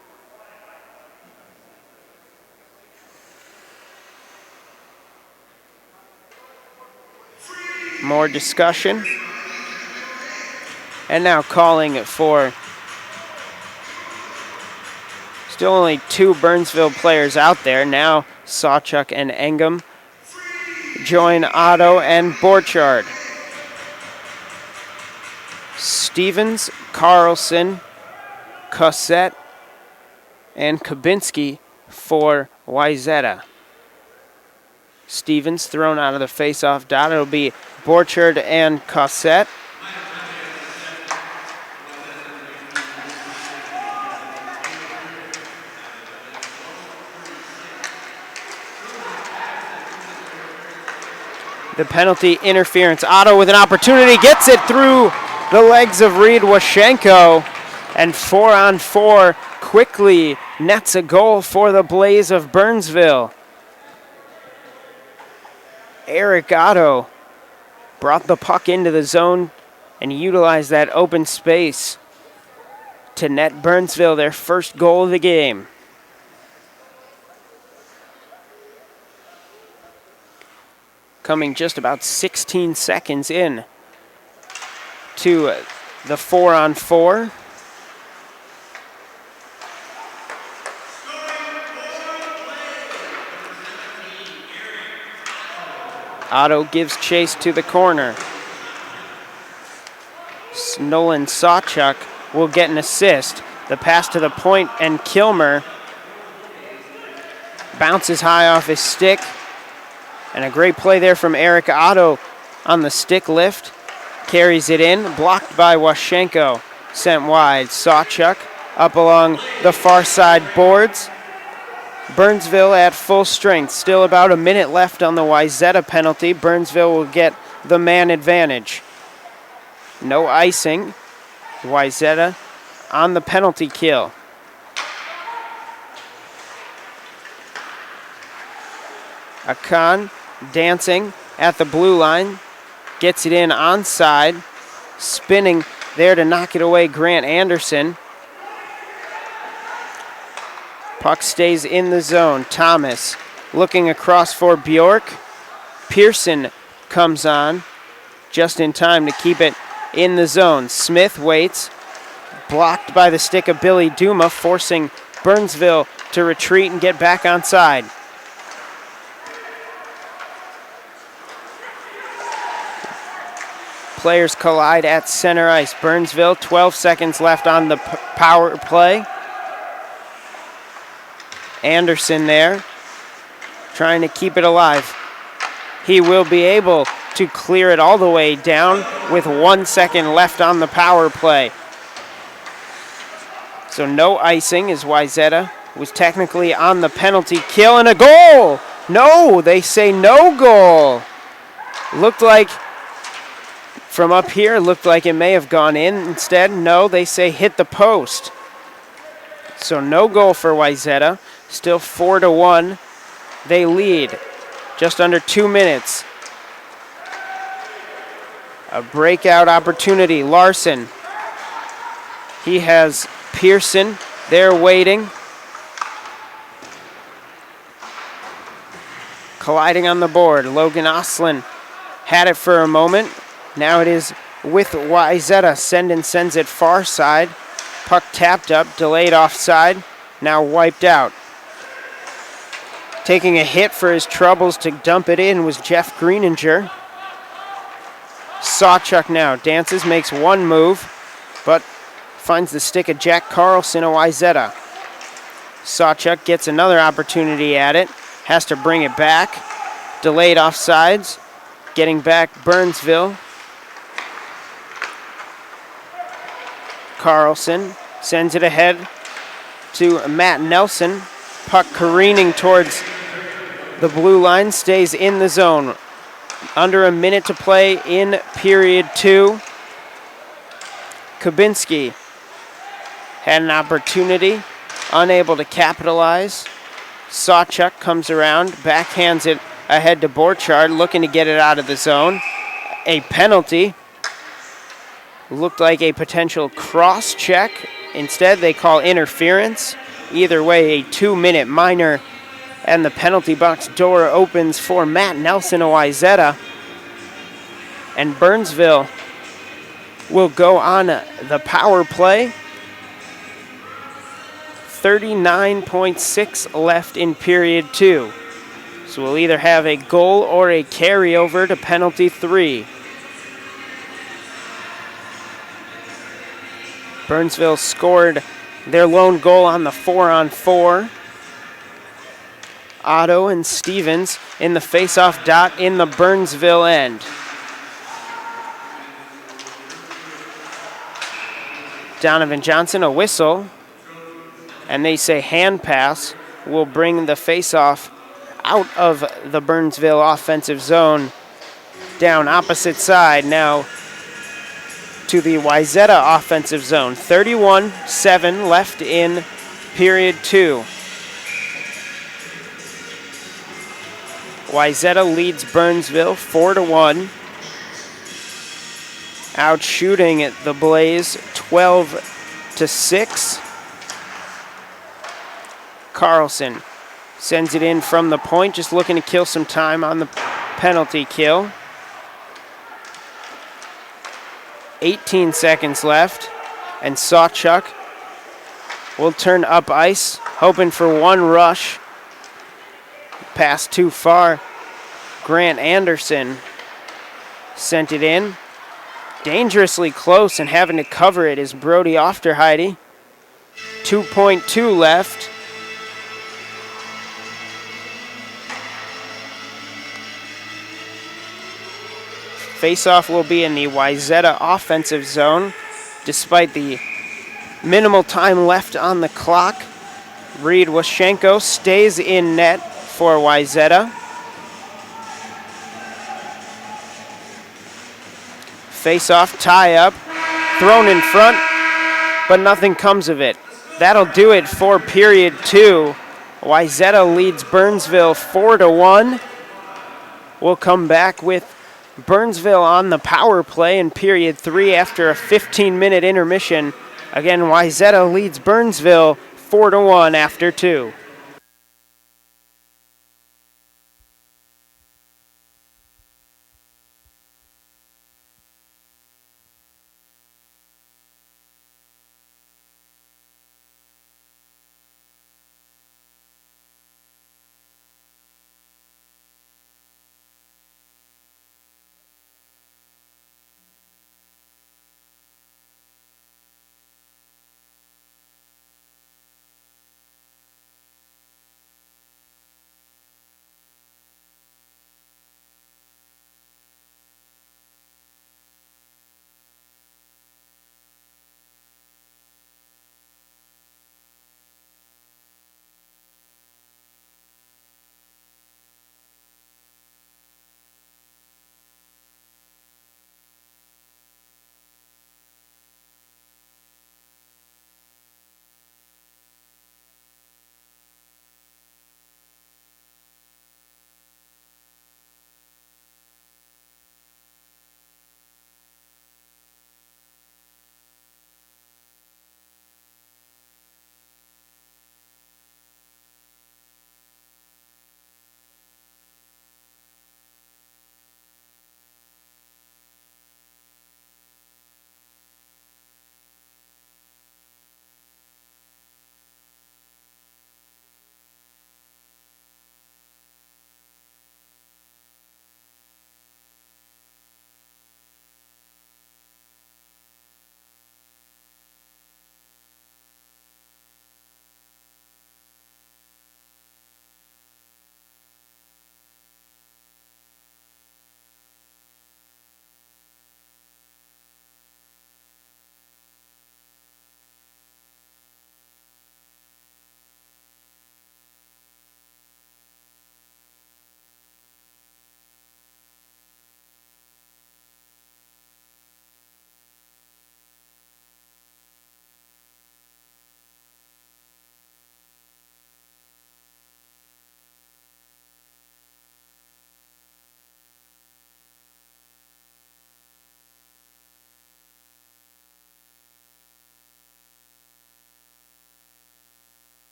More discussion. And now calling for Still only 2 Burnsville players out there. Now Sawchuk and Engum join Otto and Borchardt. Stevens, Carlson, Cossette, and Kabinski for Wayzata. Stevens thrown out of the face-off dot. It'll be Borchardt and Cossette. The penalty interference. Otto with an opportunity, gets it through the legs of Reed Washenko, and 4-on-4 quickly nets a goal for the Blaze of Burnsville. Eric Otto brought the puck into the zone and utilized that open space to net Burnsville their first goal of the game. Coming just about 16 seconds in to the 4-on-4. Otto gives chase to the corner. Nolan Sawchuk will get an assist. The pass to the point, and Kilmer bounces high off his stick. And a great play there from Eric Otto on the stick lift. Carries it in, blocked by Washenko. Sent wide. Sawchuk up along the far side boards. Burnsville at full strength. Still about a minute left on the Wayzata penalty. Burnsville will get the man advantage. No icing. Wayzata on the penalty kill. Akan dancing at the blue line. Gets it in onside. Spinning there to knock it away, Grant Anderson. Puck stays in the zone. Thomas looking across for Bjork. Pearson comes on just in time to keep it in the zone. Smith waits. Blocked by the stick of Billy Duma, forcing Burnsville to retreat and get back onside. Players collide at center ice. Burnsville, 12 seconds left on the power play. Anderson there, trying to keep it alive. He will be able to clear it all the way down with 1 second left on the power play. So no icing, as Wayzata was technically on the penalty kill, and a goal! No, they say no goal. Looked like, from up here, looked like it may have gone in. Instead, no, they say hit the post. So no goal for Wayzata. Still 4-1. They lead. Just under 2 minutes. A breakout opportunity. Larson. He has Pearson there waiting. Colliding on the board. Logan Oslin had it for a moment. Now it is with Wayzata. Sendin sends it far side. Puck tapped up. Delayed offside. Now wiped out. Taking a hit for his troubles to dump it in was Jeff Greenanger. Sawchuk now dances, makes one move, but finds the stick of Jack Carlson of Wayzata. Sawchuk gets another opportunity at it, has to bring it back. Delayed offsides, getting back Burnsville. Carlson sends it ahead to Matt Nelson. Puck careening towards the blue line, stays in the zone. Under a minute to play in period 2. Kabinski had an opportunity, unable to capitalize. Sawchuk comes around, backhands it ahead to Borchardt, looking to get it out of the zone. A penalty. Looked like a potential cross check. Instead, they call interference. Either way, a 2-minute minor, and the penalty box door opens for Matt Nelson of Wayzata. And Burnsville will go on the power play. 39.6 left in period 2. So we'll either have a goal or a carryover to penalty 3. Burnsville scored their lone goal on the 4-on-4. Otto and Stevens in the face-off dot in the Burnsville end. Donovan Johnson, a whistle, and they say hand pass will bring the face-off out of the Burnsville offensive zone down opposite side now to the Wayzata offensive zone. 31-7 left in period 2. Wayzata leads Burnsville 4-1. Out shooting at the Blaze 12-6. Carlson sends it in from the point, just looking to kill some time on the penalty kill. 18 seconds left, and Sawchuk will turn up ice, hoping for one rush. Pass too far. Grant Anderson sent it in. Dangerously close, and having to cover it is Brody Ofterheide. 2.2 left. Face-off will be in the Wayzata offensive zone. Despite the minimal time left on the clock, Reed Waschenko stays in net for Wayzata. Face-off tie-up, thrown in front, but nothing comes of it. That'll do it for period 2. Wayzata leads Burnsville 4-1. We'll come back with Burnsville on the power play in period 3 after a 15-minute intermission. Again, Wayzata leads Burnsville 4-1 after 2.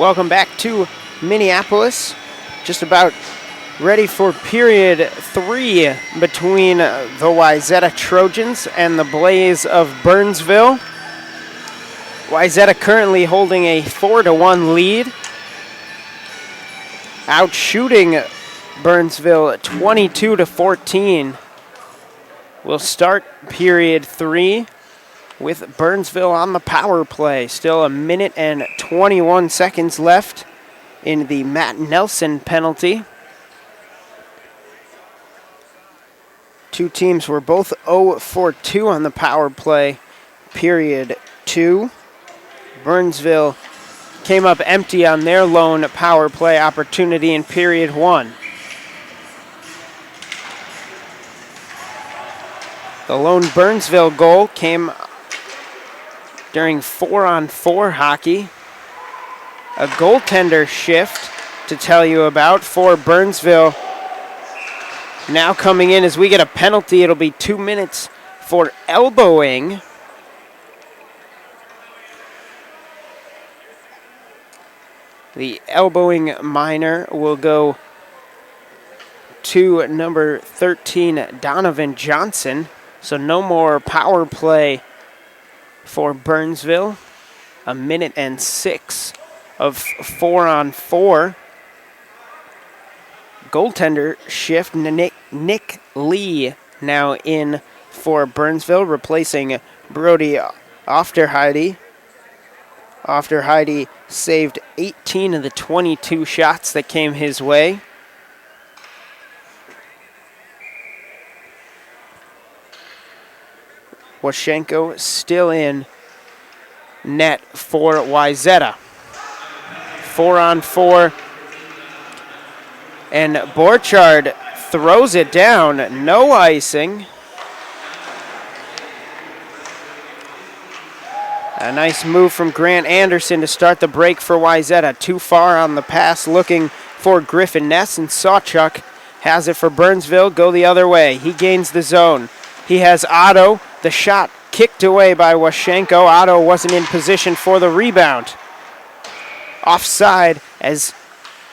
Welcome back to Minneapolis. Just about ready for period 3 between the Wayzata Trojans and the Blaze of Burnsville. Wayzata currently holding a 4-1 lead, out shooting Burnsville 22-14. We'll start period 3 with Burnsville on the power play. Still 1 minute and 21 seconds left in the Matt Nelson penalty. Two teams were both 0 for 2 on the power play, period 2. Burnsville came up empty on their lone power play opportunity in period 1. The lone Burnsville goal came during 4-on-4 hockey. A goaltender shift to tell you about for Burnsville. Now coming in as we get a penalty, it'll be 2 minutes for elbowing. The elbowing minor will go to number 13, Donovan Johnson. So no more power play for Burnsville. 1 minute and 6 of 4-on-4. Goaltender shift, Nick Lee now in for Burnsville, replacing Brody Ofterheide. Ofterheide saved 18 of the 22 shots that came his way. Washenko still in net for Wayzata. 4-on-4. And Borchardt throws it down. No icing. A nice move from Grant Anderson to start the break for Wayzata. Too far on the pass, looking for Griffin Ness, and Sawchuk has it for Burnsville. Go the other way. He gains the zone. He has Otto. The shot kicked away by Washenko. Otto wasn't in position for the rebound. Offside as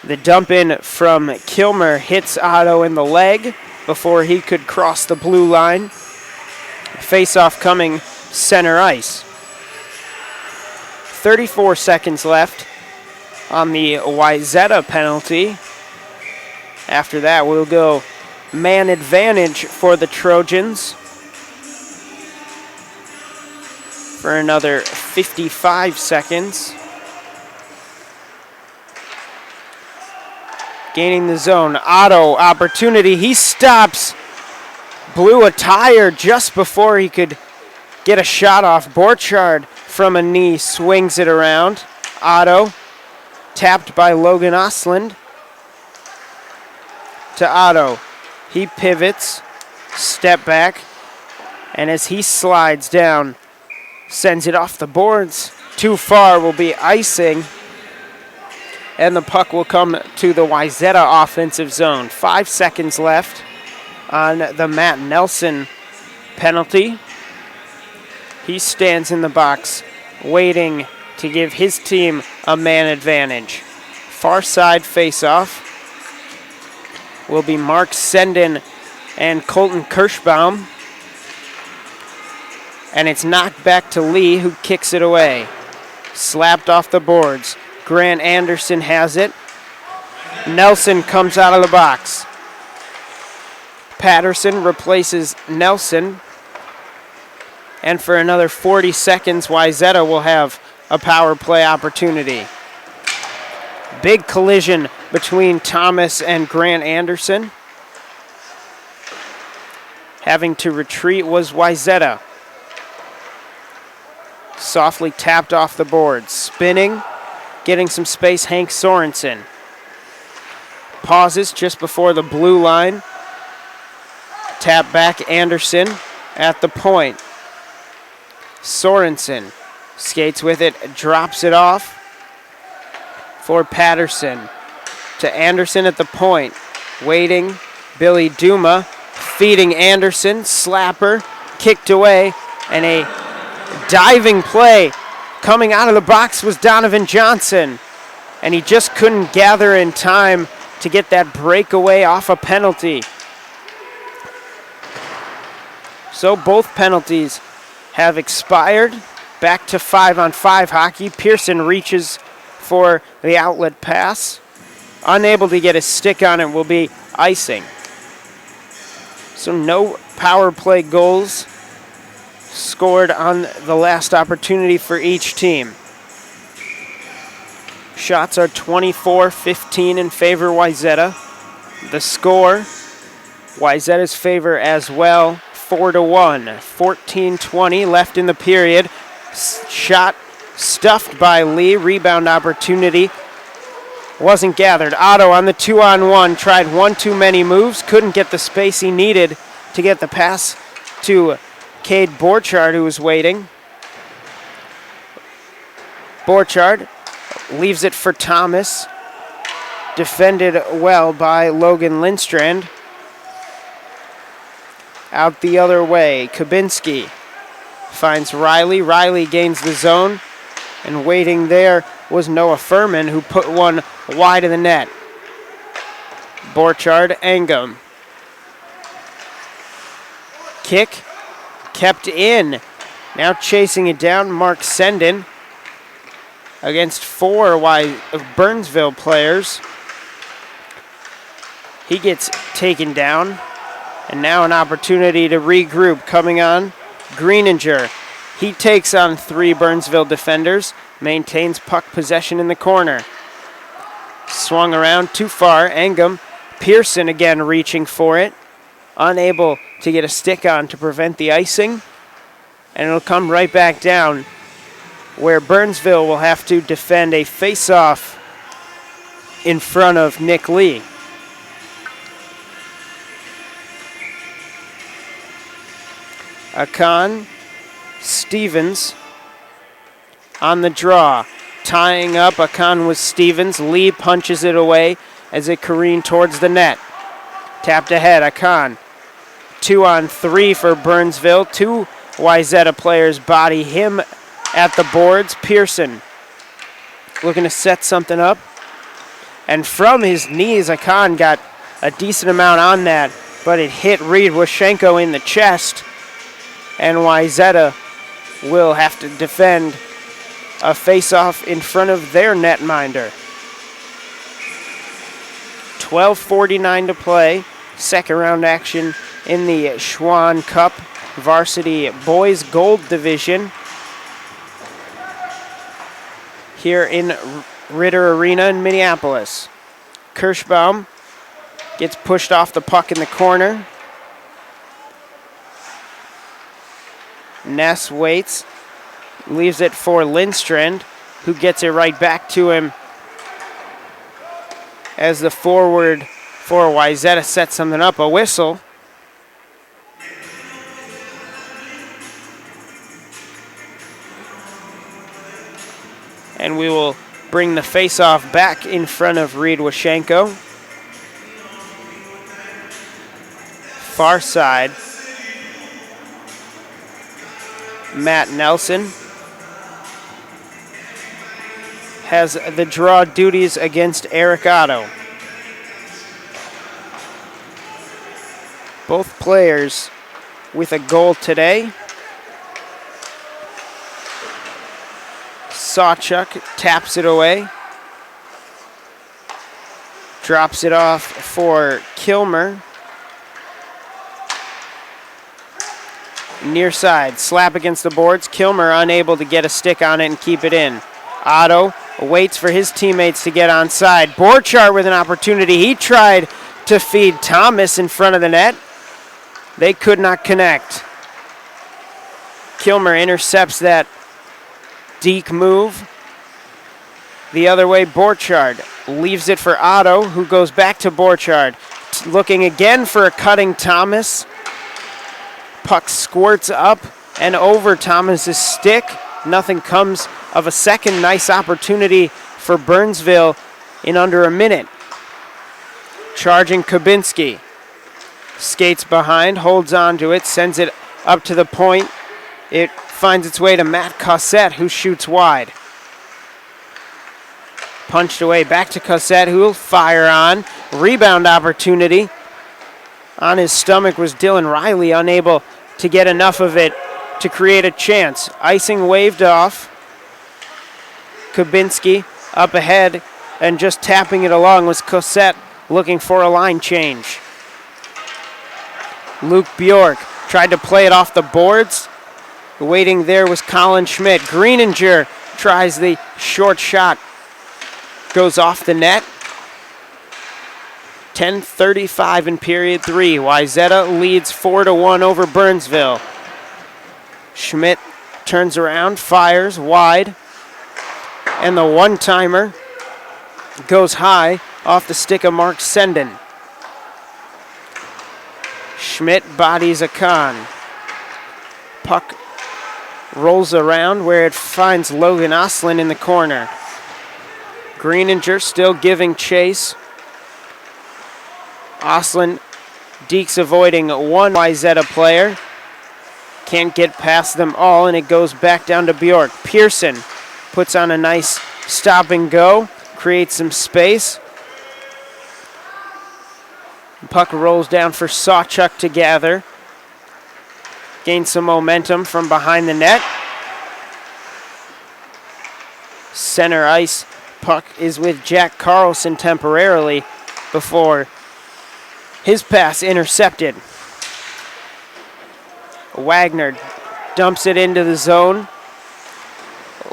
the dump in from Kilmer hits Otto in the leg before he could cross the blue line. Face-off coming center ice. 34 seconds left on the Wayzata penalty. After that, we'll go man advantage for the Trojans for another 55 seconds. Gaining the zone. Otto, opportunity. He stops. Blew a tire just before he could get a shot off. Borchardt from a knee swings it around. Otto, tapped by Logan Osland. To Otto. He pivots. Step back. And as he slides down, sends it off the boards. Too far will be icing. And the puck will come to the Wayzata offensive zone. 5 seconds left on the Matt Nelson penalty. He stands in the box waiting to give his team a man advantage. Far side faceoff will be Mark Senden and Colton Kirschbaum. And it's knocked back to Lee, who kicks it away. Slapped off the boards. Grant Anderson has it. Nelson comes out of the box. Patterson replaces Nelson. And for another 40 seconds, Wayzata will have a power play opportunity. Big collision between Thomas and Grant Anderson. Having to retreat was Wayzata. Softly tapped off the board. Spinning. Getting some space, Hank Sorensen. Pauses just before the blue line. Tap back, Anderson at the point. Sorensen skates with it, drops it off for Patterson. To Anderson at the point. Waiting, Billy Duma feeding Anderson. Slapper, kicked away, and a diving play coming out of the box was Donovan Johnson. and he just couldn't gather in time to get that breakaway off a penalty. So both penalties have expired. Back to 5-on-5 hockey. Pearson reaches for the outlet pass. Unable to get his stick on it will be icing. So no power play goals scored on the last opportunity for each team. Shots are 24-15 in favor Wayzata. The score, Wayzata's favor as well, 4-1. 14-20 left in the period. Shot stuffed by Lee. Rebound opportunity wasn't gathered. Otto on the 2-on-1 tried one too many moves. Couldn't get the space he needed to get the pass to Cade Borchard, who was waiting. Borchard leaves it for Thomas. Defended well by Logan Lindstrand. Out the other way, Kabinski finds Riley. Riley gains the zone. And waiting there was Noah Furman, who put one wide of the net. Borchard, Angum. Kick kept in. Now chasing it down, Mark Senden against 4 of Burnsville players. He gets taken down. And now an opportunity to regroup coming on. Greenanger. He takes on 3 Burnsville defenders. Maintains puck possession in the corner. Swung around too far. Angum. Pearson again reaching for it. Unable to get a stick on to prevent the icing. And it'll come right back down where Burnsville will have to defend a face-off in front of Nick Lee. Akan, Stevens on the draw. Tying up Akan with Stevens. Lee punches it away as it careened towards the net. Tapped ahead, Akan. 2-on-3 for Burnsville. 2 Wayzata players body him at the boards. Pearson looking to set something up. And from his knees, Akan got a decent amount on that, but it hit Reed Washenko in the chest. And Wayzata will have to defend a face-off in front of their netminder. 12:49 to play. Second round action in the Schwann Cup Varsity Boys Gold Division here in Ritter Arena in Minneapolis. Kirschbaum gets pushed off the puck in the corner. Ness waits, leaves it for Lindstrand, who gets it right back to him as the forward for Wayzata sets something up. A whistle. And we will bring the face-off back in front of Reed Washenko. Far side. Matt Nelson has the draw duties against Eric Otto. Both players with a goal today. Sawchuk taps it away. Drops it off for Kilmer. Near side, slap against the boards. Kilmer unable to get a stick on it and keep it in. Otto waits for his teammates to get on side. Borchard with an opportunity. He tried to feed Thomas in front of the net. They could not connect. Kilmer intercepts that deke move. The other way, Borchard leaves it for Otto, who goes back to Borchard. Looking again for a cutting Thomas. Puck squirts up and over Thomas's stick. Nothing comes of a second nice opportunity for Burnsville in under a minute. Charging Kabinski. Skates behind, holds on to it, sends it up to the point. It finds its way to Matt Cossette, who shoots wide. Punched away back to Cossette, who will fire on. Rebound opportunity. On his stomach was Dylan Riley, unable to get enough of it to create a chance. Icing waved off. Kubinski up ahead and just tapping it along was Cossette, looking for a line change. Luke Bjork tried to play it off the boards. Waiting there was Colin Schmidt. Greenanger tries the short shot. Goes off the net. 10:35 in period 3. Wayzata leads 4-1 over Burnsville. Schmidt turns around, fires wide. And the one-timer goes high off the stick of Mark Senden. Schmidt bodies a con. Puck rolls around where it finds Logan Oslin in the corner. Greenanger still giving chase. Oslin, Deeks avoiding one Wayzata player. Can't get past them all, and it goes back down to Bjork. Pearson puts on a nice stop and go, creates some space. Puck rolls down for Sawchuk to gather. Gains some momentum from behind the net. Center ice, puck is with Jack Carlson temporarily before his pass intercepted. Wagner dumps it into the zone.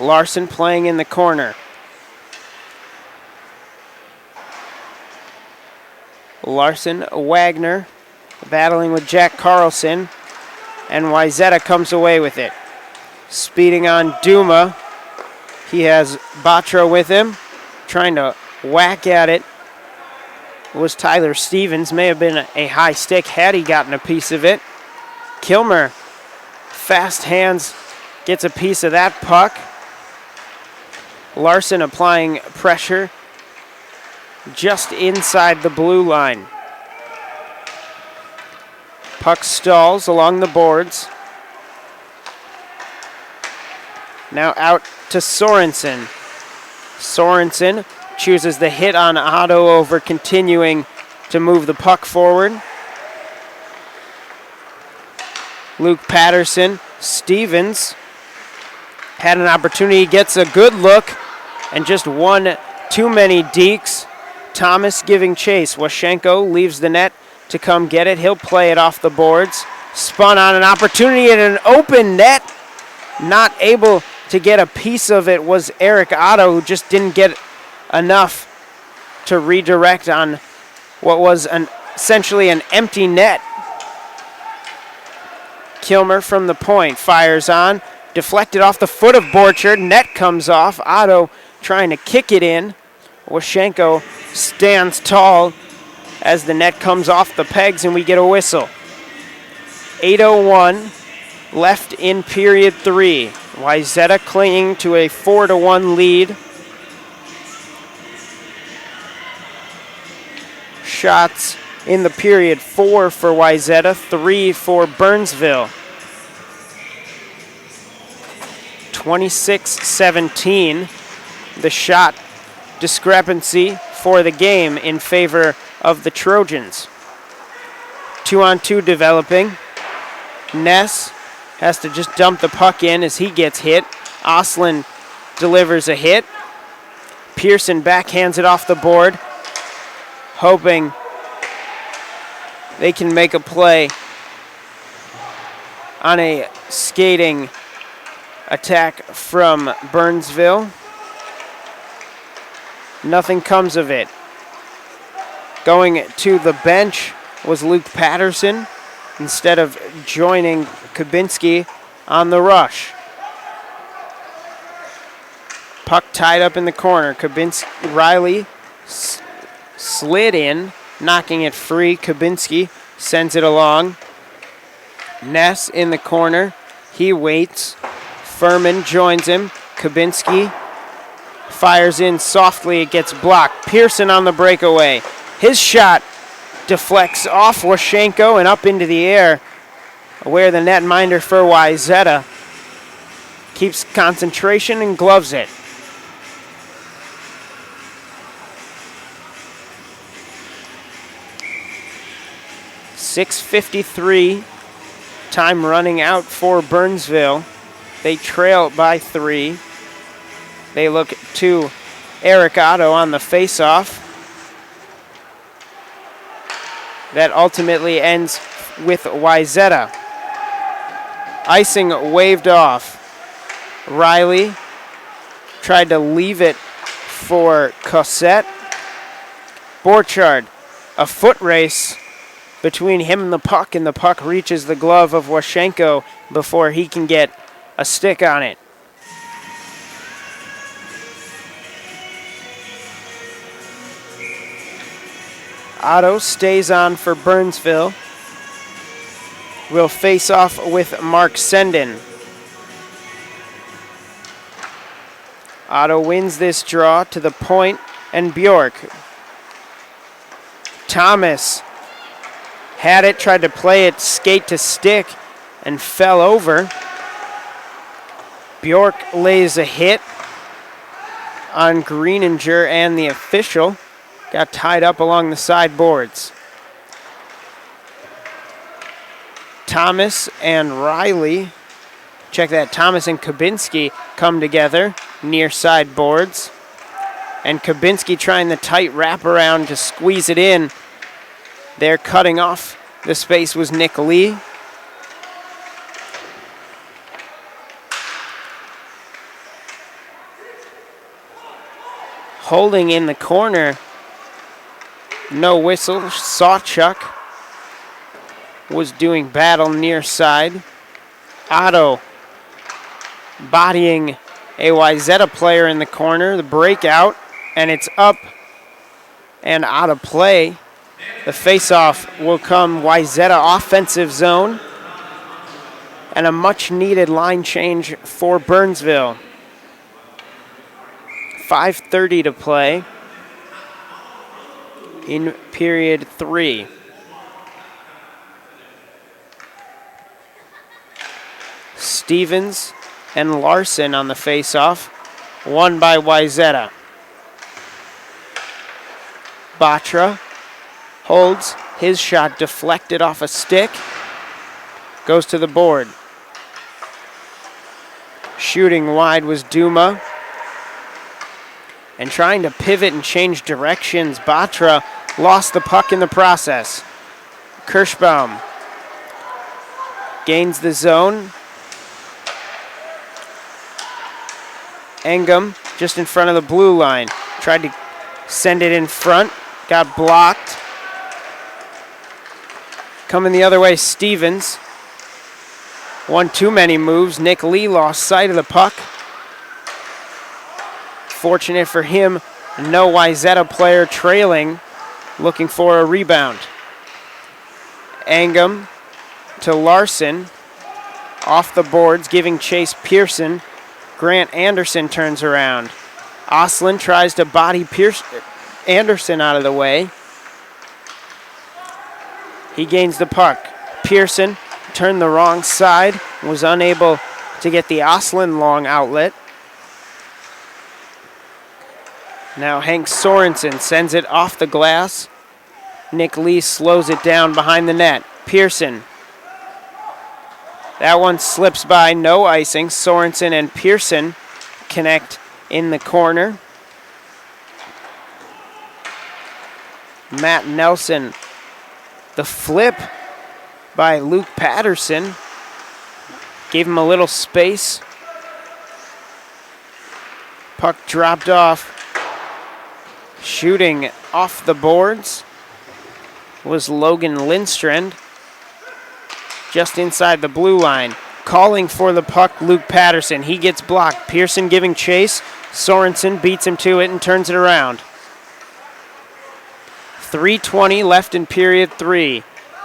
Larson playing in the corner. Larson, Wagner battling with Jack Carlson, and Wayzata comes away with it. Speeding on Duma. He has Batra with him, trying to whack at it. Was Tyler Stevens. May have been a high stick had he gotten a piece of it. Kilmer, fast hands, gets a piece of that puck. Larson applying pressure just inside the blue line. Puck stalls along the boards. Now out to Sorensen. Sorensen chooses the hit on Otto over continuing to move the puck forward. Luke Patterson, Stevens had an opportunity, gets a good look, and just one too many Deeks. Thomas giving chase. Washenko leaves the net to come get it. He'll play it off the boards. Spun on an opportunity in an open net. Not able to get a piece of it was Eric Otto, who just didn't get enough to redirect on what was essentially an empty net. Kilmer from the point fires on. Deflected off the foot of Borchard. Net comes off. Otto trying to kick it in. Washenko stands tall as the net comes off the pegs and we get a whistle. 8:01 left in period 3. Wayzata clinging to a 4-1 lead. Shots in the period, 4 for Wayzata, 3 for Burnsville. 26-17, the shot discrepancy for the game in favor of the Trojans. 2-on-2 developing. Ness has to just dump the puck in as he gets hit. Oslin delivers a hit. Pearson backhands it off the board, hoping they can make a play on a skating attack from Burnsville. Nothing comes of it. Going to the bench was Luke Patterson instead of joining Kubinski on the rush. Puck tied up in the corner. Riley slid in, knocking it free. Kubinski sends it along. Ness in the corner. He waits. Furman joins him. Kubinski fires in softly. It gets blocked. Pearson on the breakaway. His shot deflects off Washenko and up into the air, where the netminder for Wayzata keeps concentration and gloves it. 6:53, time running out for Burnsville. They trail by 3. They look to Eric Otto on the faceoff. That ultimately ends with Wayzata. Icing waved off. Riley tried to leave it for Cossette. Borchardt, a foot race between him and the puck reaches the glove of Washenko before he can get a stick on it. Otto stays on for Burnsville. Will face off with Mark Senden. Otto wins this draw to the point, and Bjork. Thomas had it, tried to play it skate to stick, and fell over. Bjork lays a hit on Greenanger and the official. Got tied up along the sideboards. Thomas and Riley, check that, Thomas and Kabinski come together near sideboards. And Kabinski trying the tight wraparound to squeeze it in. There cutting off the space was Nick Lee. Holding in the corner, no whistle. Sawchuk was doing battle near side. Otto bodying a Wayzata player in the corner. The breakout, and it's up and out of play. The faceoff will come Wayzata offensive zone, and a much-needed line change for Burnsville. 5:30 to play in period 3. Stevens and Larson on the faceoff, won by Wayzata. Batra holds, his shot deflected off a stick, goes to the board. Shooting wide was Duma. And trying to pivot and change directions, Batra lost the puck in the process. Kirschbaum gains the zone. Engum just in front of the blue line. Tried to send it in front, got blocked. Coming the other way, Stevens. One too many moves. Nick Lee lost sight of the puck. Fortunate for him, no Wayzata player trailing, looking for a rebound. Angum to Larson, off the boards, giving chase Pearson. Grant Anderson turns around. Oslin tries to body Anderson out of the way. He gains the puck. Pearson turned the wrong side, was unable to get the Oslin long outlet. Now Hank Sorensen sends it off the glass. Nick Lee slows it down behind the net. Pearson. That one slips by, no icing. Sorensen and Pearson connect in the corner. Matt Nelson. The flip by Luke Patterson. Gave him a little space. Puck dropped off. Shooting off the boards was Logan Lindstrand, just inside the blue line. Calling for the puck, Luke Patterson. He gets blocked. Pearson giving chase. Sorensen beats him to it and turns it around. 3:20 left in period 3.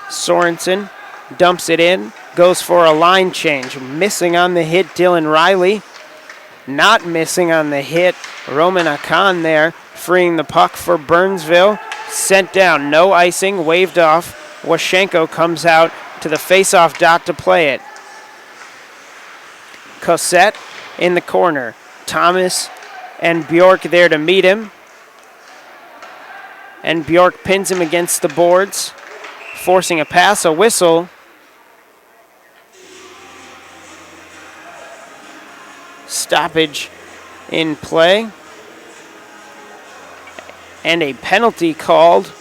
Sorensen dumps it in, goes for a line change. Missing on the hit, Dylan Riley. Not missing on the hit, Roman Akan there, freeing the puck for Burnsville. Sent down, no icing, waved off. Washenko comes out to the face-off dot to play it. Cossette in the corner. Thomas and Bjork there to meet him. And Bjork pins him against the boards. forcing a pass, a whistle. Stoppage in play. And a penalty called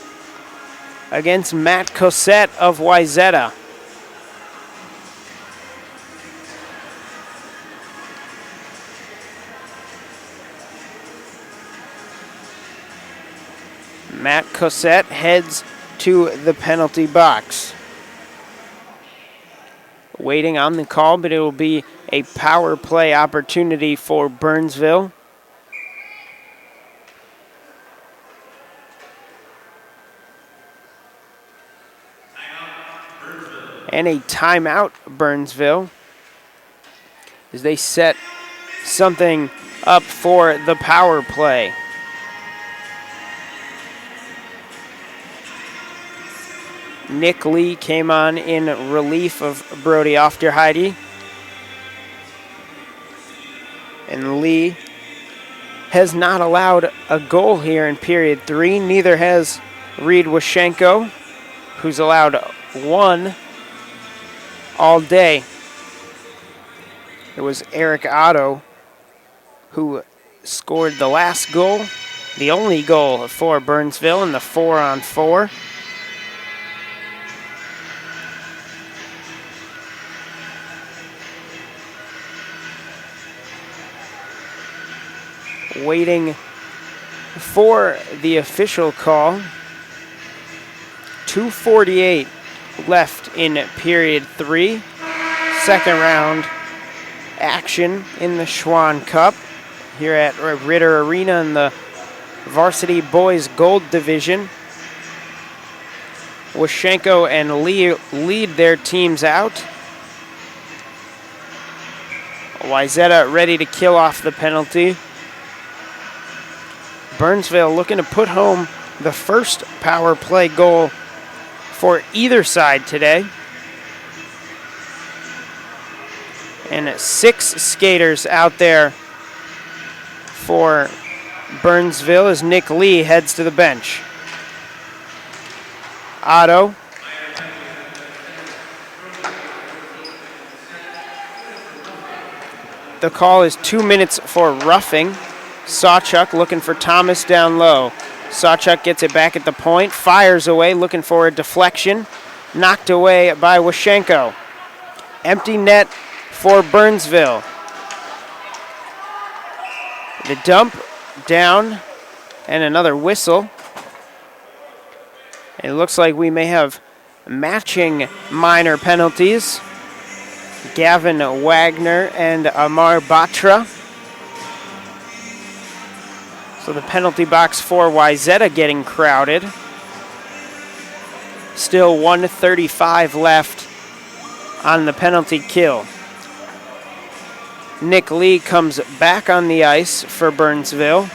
against Matt Cosette of Wayzata. Matt Cosette heads to the penalty box. Waiting on the call, but it will be a power play opportunity for Burnsville. And a timeout, Burnsville, as they set something up for the power play. Nick Lee came on in relief of Brody Ofterheide. And Lee has not allowed a goal here in period 3. Neither has Reed Washenko, who's allowed 1 all day. It was Eric Otto who scored the last goal, the only goal for Burnsville in the 4-on-4. Waiting for the official call. 2:48 left in period 3. Second round action in the Schwann Cup here at Ritter Arena in the Varsity Boys Gold Division. Washenko and Lee lead their teams out. Wayzata ready to kill off the penalty. Burnsville looking to put home the first power play goal for either side today. And 6 skaters out there for Burnsville as Nick Lee heads to the bench. Otto. The call is 2 minutes for roughing. Sawchuk looking for Thomas down low. Sawchuk gets it back at the point, fires away, looking for a deflection. Knocked away by Washenko. Empty net for Burnsville. The dump down and another whistle. It looks like we may have matching minor penalties. Gavin Wagner and Amar Batra. So the penalty box for Wayzata getting crowded. Still 1:35 left on the penalty kill. Nick Lee comes back on the ice for Burnsville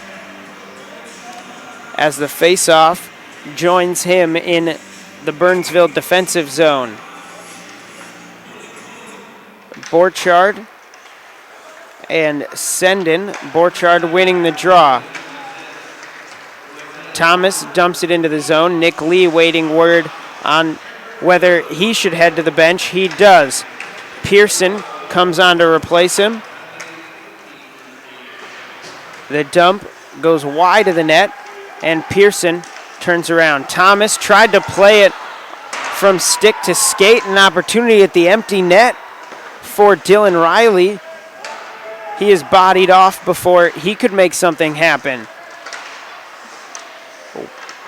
as the face-off joins him in the Burnsville defensive zone. Borchard and Sendin. Borchard winning the draw. Thomas dumps it into the zone. Nick Lee waiting word on whether he should head to the bench. He does. Pearson comes on to replace him. The dump goes wide of the net, and Pearson turns around. Thomas tried to play it from stick to skate. An opportunity at the empty net for Dylan Riley. He is bodied off before he could make something happen.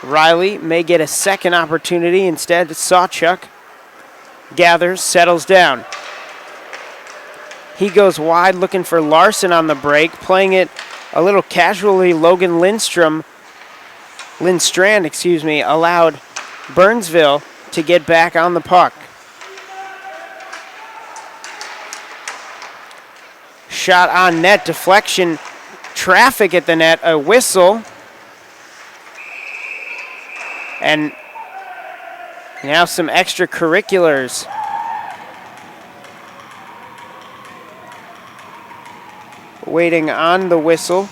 Riley may get a second opportunity. Instead, Sawchuk gathers, settles down. He goes wide looking for Larson on the break, playing it a little casually. Logan Lindstrand, allowed Burnsville to get back on the puck. Shot on net, deflection, traffic at the net, a whistle. And now some extracurriculars. Waiting on the whistle.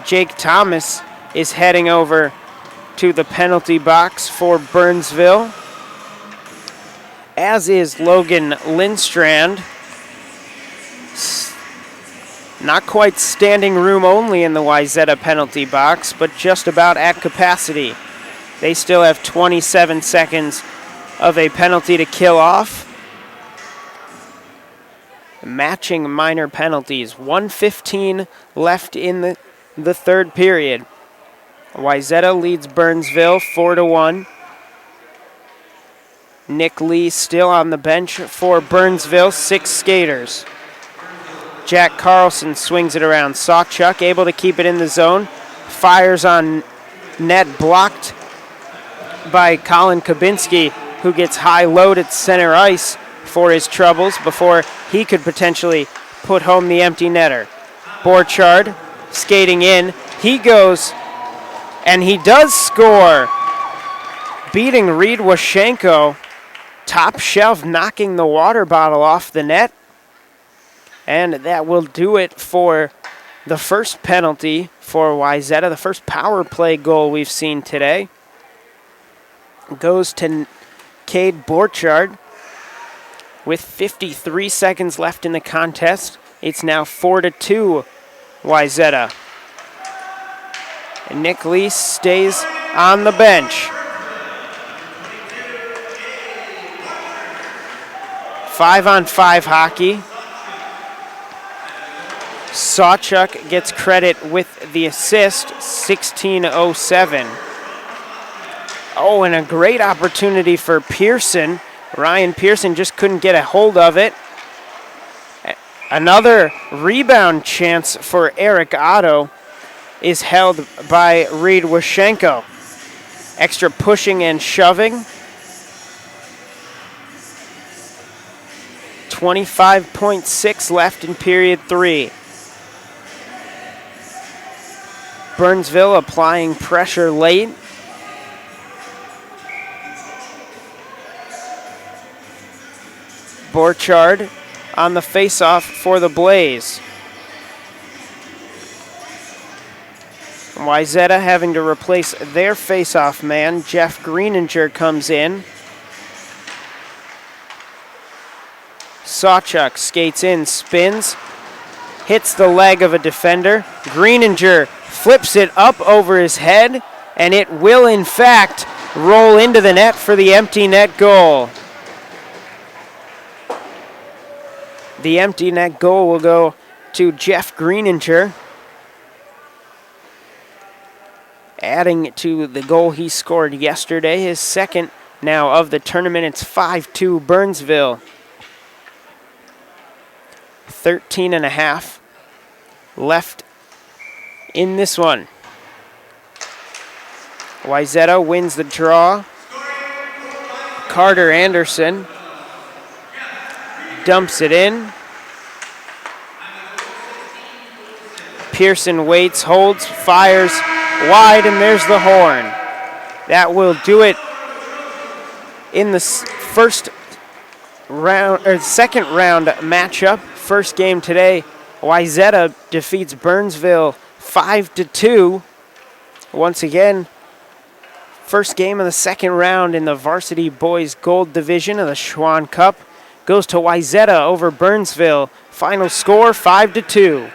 Jake Thomas is heading over to the penalty box for Burnsville. as is Logan Lindstrand. Not quite standing room only in the Wayzata penalty box, but just about at capacity. They still have 27 seconds of a penalty to kill off. Matching minor penalties. 1:15 left in the third period. Wayzata leads Burnsville 4-1. Nick Lee still on the bench for Burnsville, 6 skaters. Jack Carlson swings it around. Sawchuk able to keep it in the zone. Fires on net, blocked by Colin Kabinski, who gets high load at center ice for his troubles before he could potentially put home the empty netter. Borchardt skating in. He goes, and he does score, beating Reed Washenko. Top shelf, knocking the water bottle off the net. And that will do it for the first penalty for Wayzata, the first power play goal we've seen today. Goes to Cade Borchardt with 53 seconds left in the contest. It's now 4-2 Wayzata. And Nick Lee stays on the bench. 5-on-5 hockey. Sawchuk gets credit with the assist, 16:07. Oh, and a great opportunity for Pearson. Ryan Pearson just couldn't get a hold of it. Another rebound chance for Eric Otto is held by Reed Washenko. Extra pushing and shoving. 25.6 left in period 3. Burnsville applying pressure late. Borchardt on the face-off for the Blaze. Wayzata having to replace their face-off man. Jeff Greenanger comes in. Sawchuk skates in, spins, hits the leg of a defender. Greenanger flips it up over his head, and it will, in fact, roll into the net for the empty net goal. The empty net goal will go to Jeff Greenanger, adding to the goal he scored yesterday, his second now of the tournament. It's 5-2 Burnsville. 13.5 left in this one. Wayzata wins the draw. Carter Anderson dumps it in. Pearson waits, holds, fires wide, and there's the horn. That will do it in the first round, or second round matchup. First game today, Wayzata defeats Burnsville 5-2. Once again, first game of the second round in the varsity boys gold division of the Schwann Cup goes to Wayzata over Burnsville. Final score 5-2.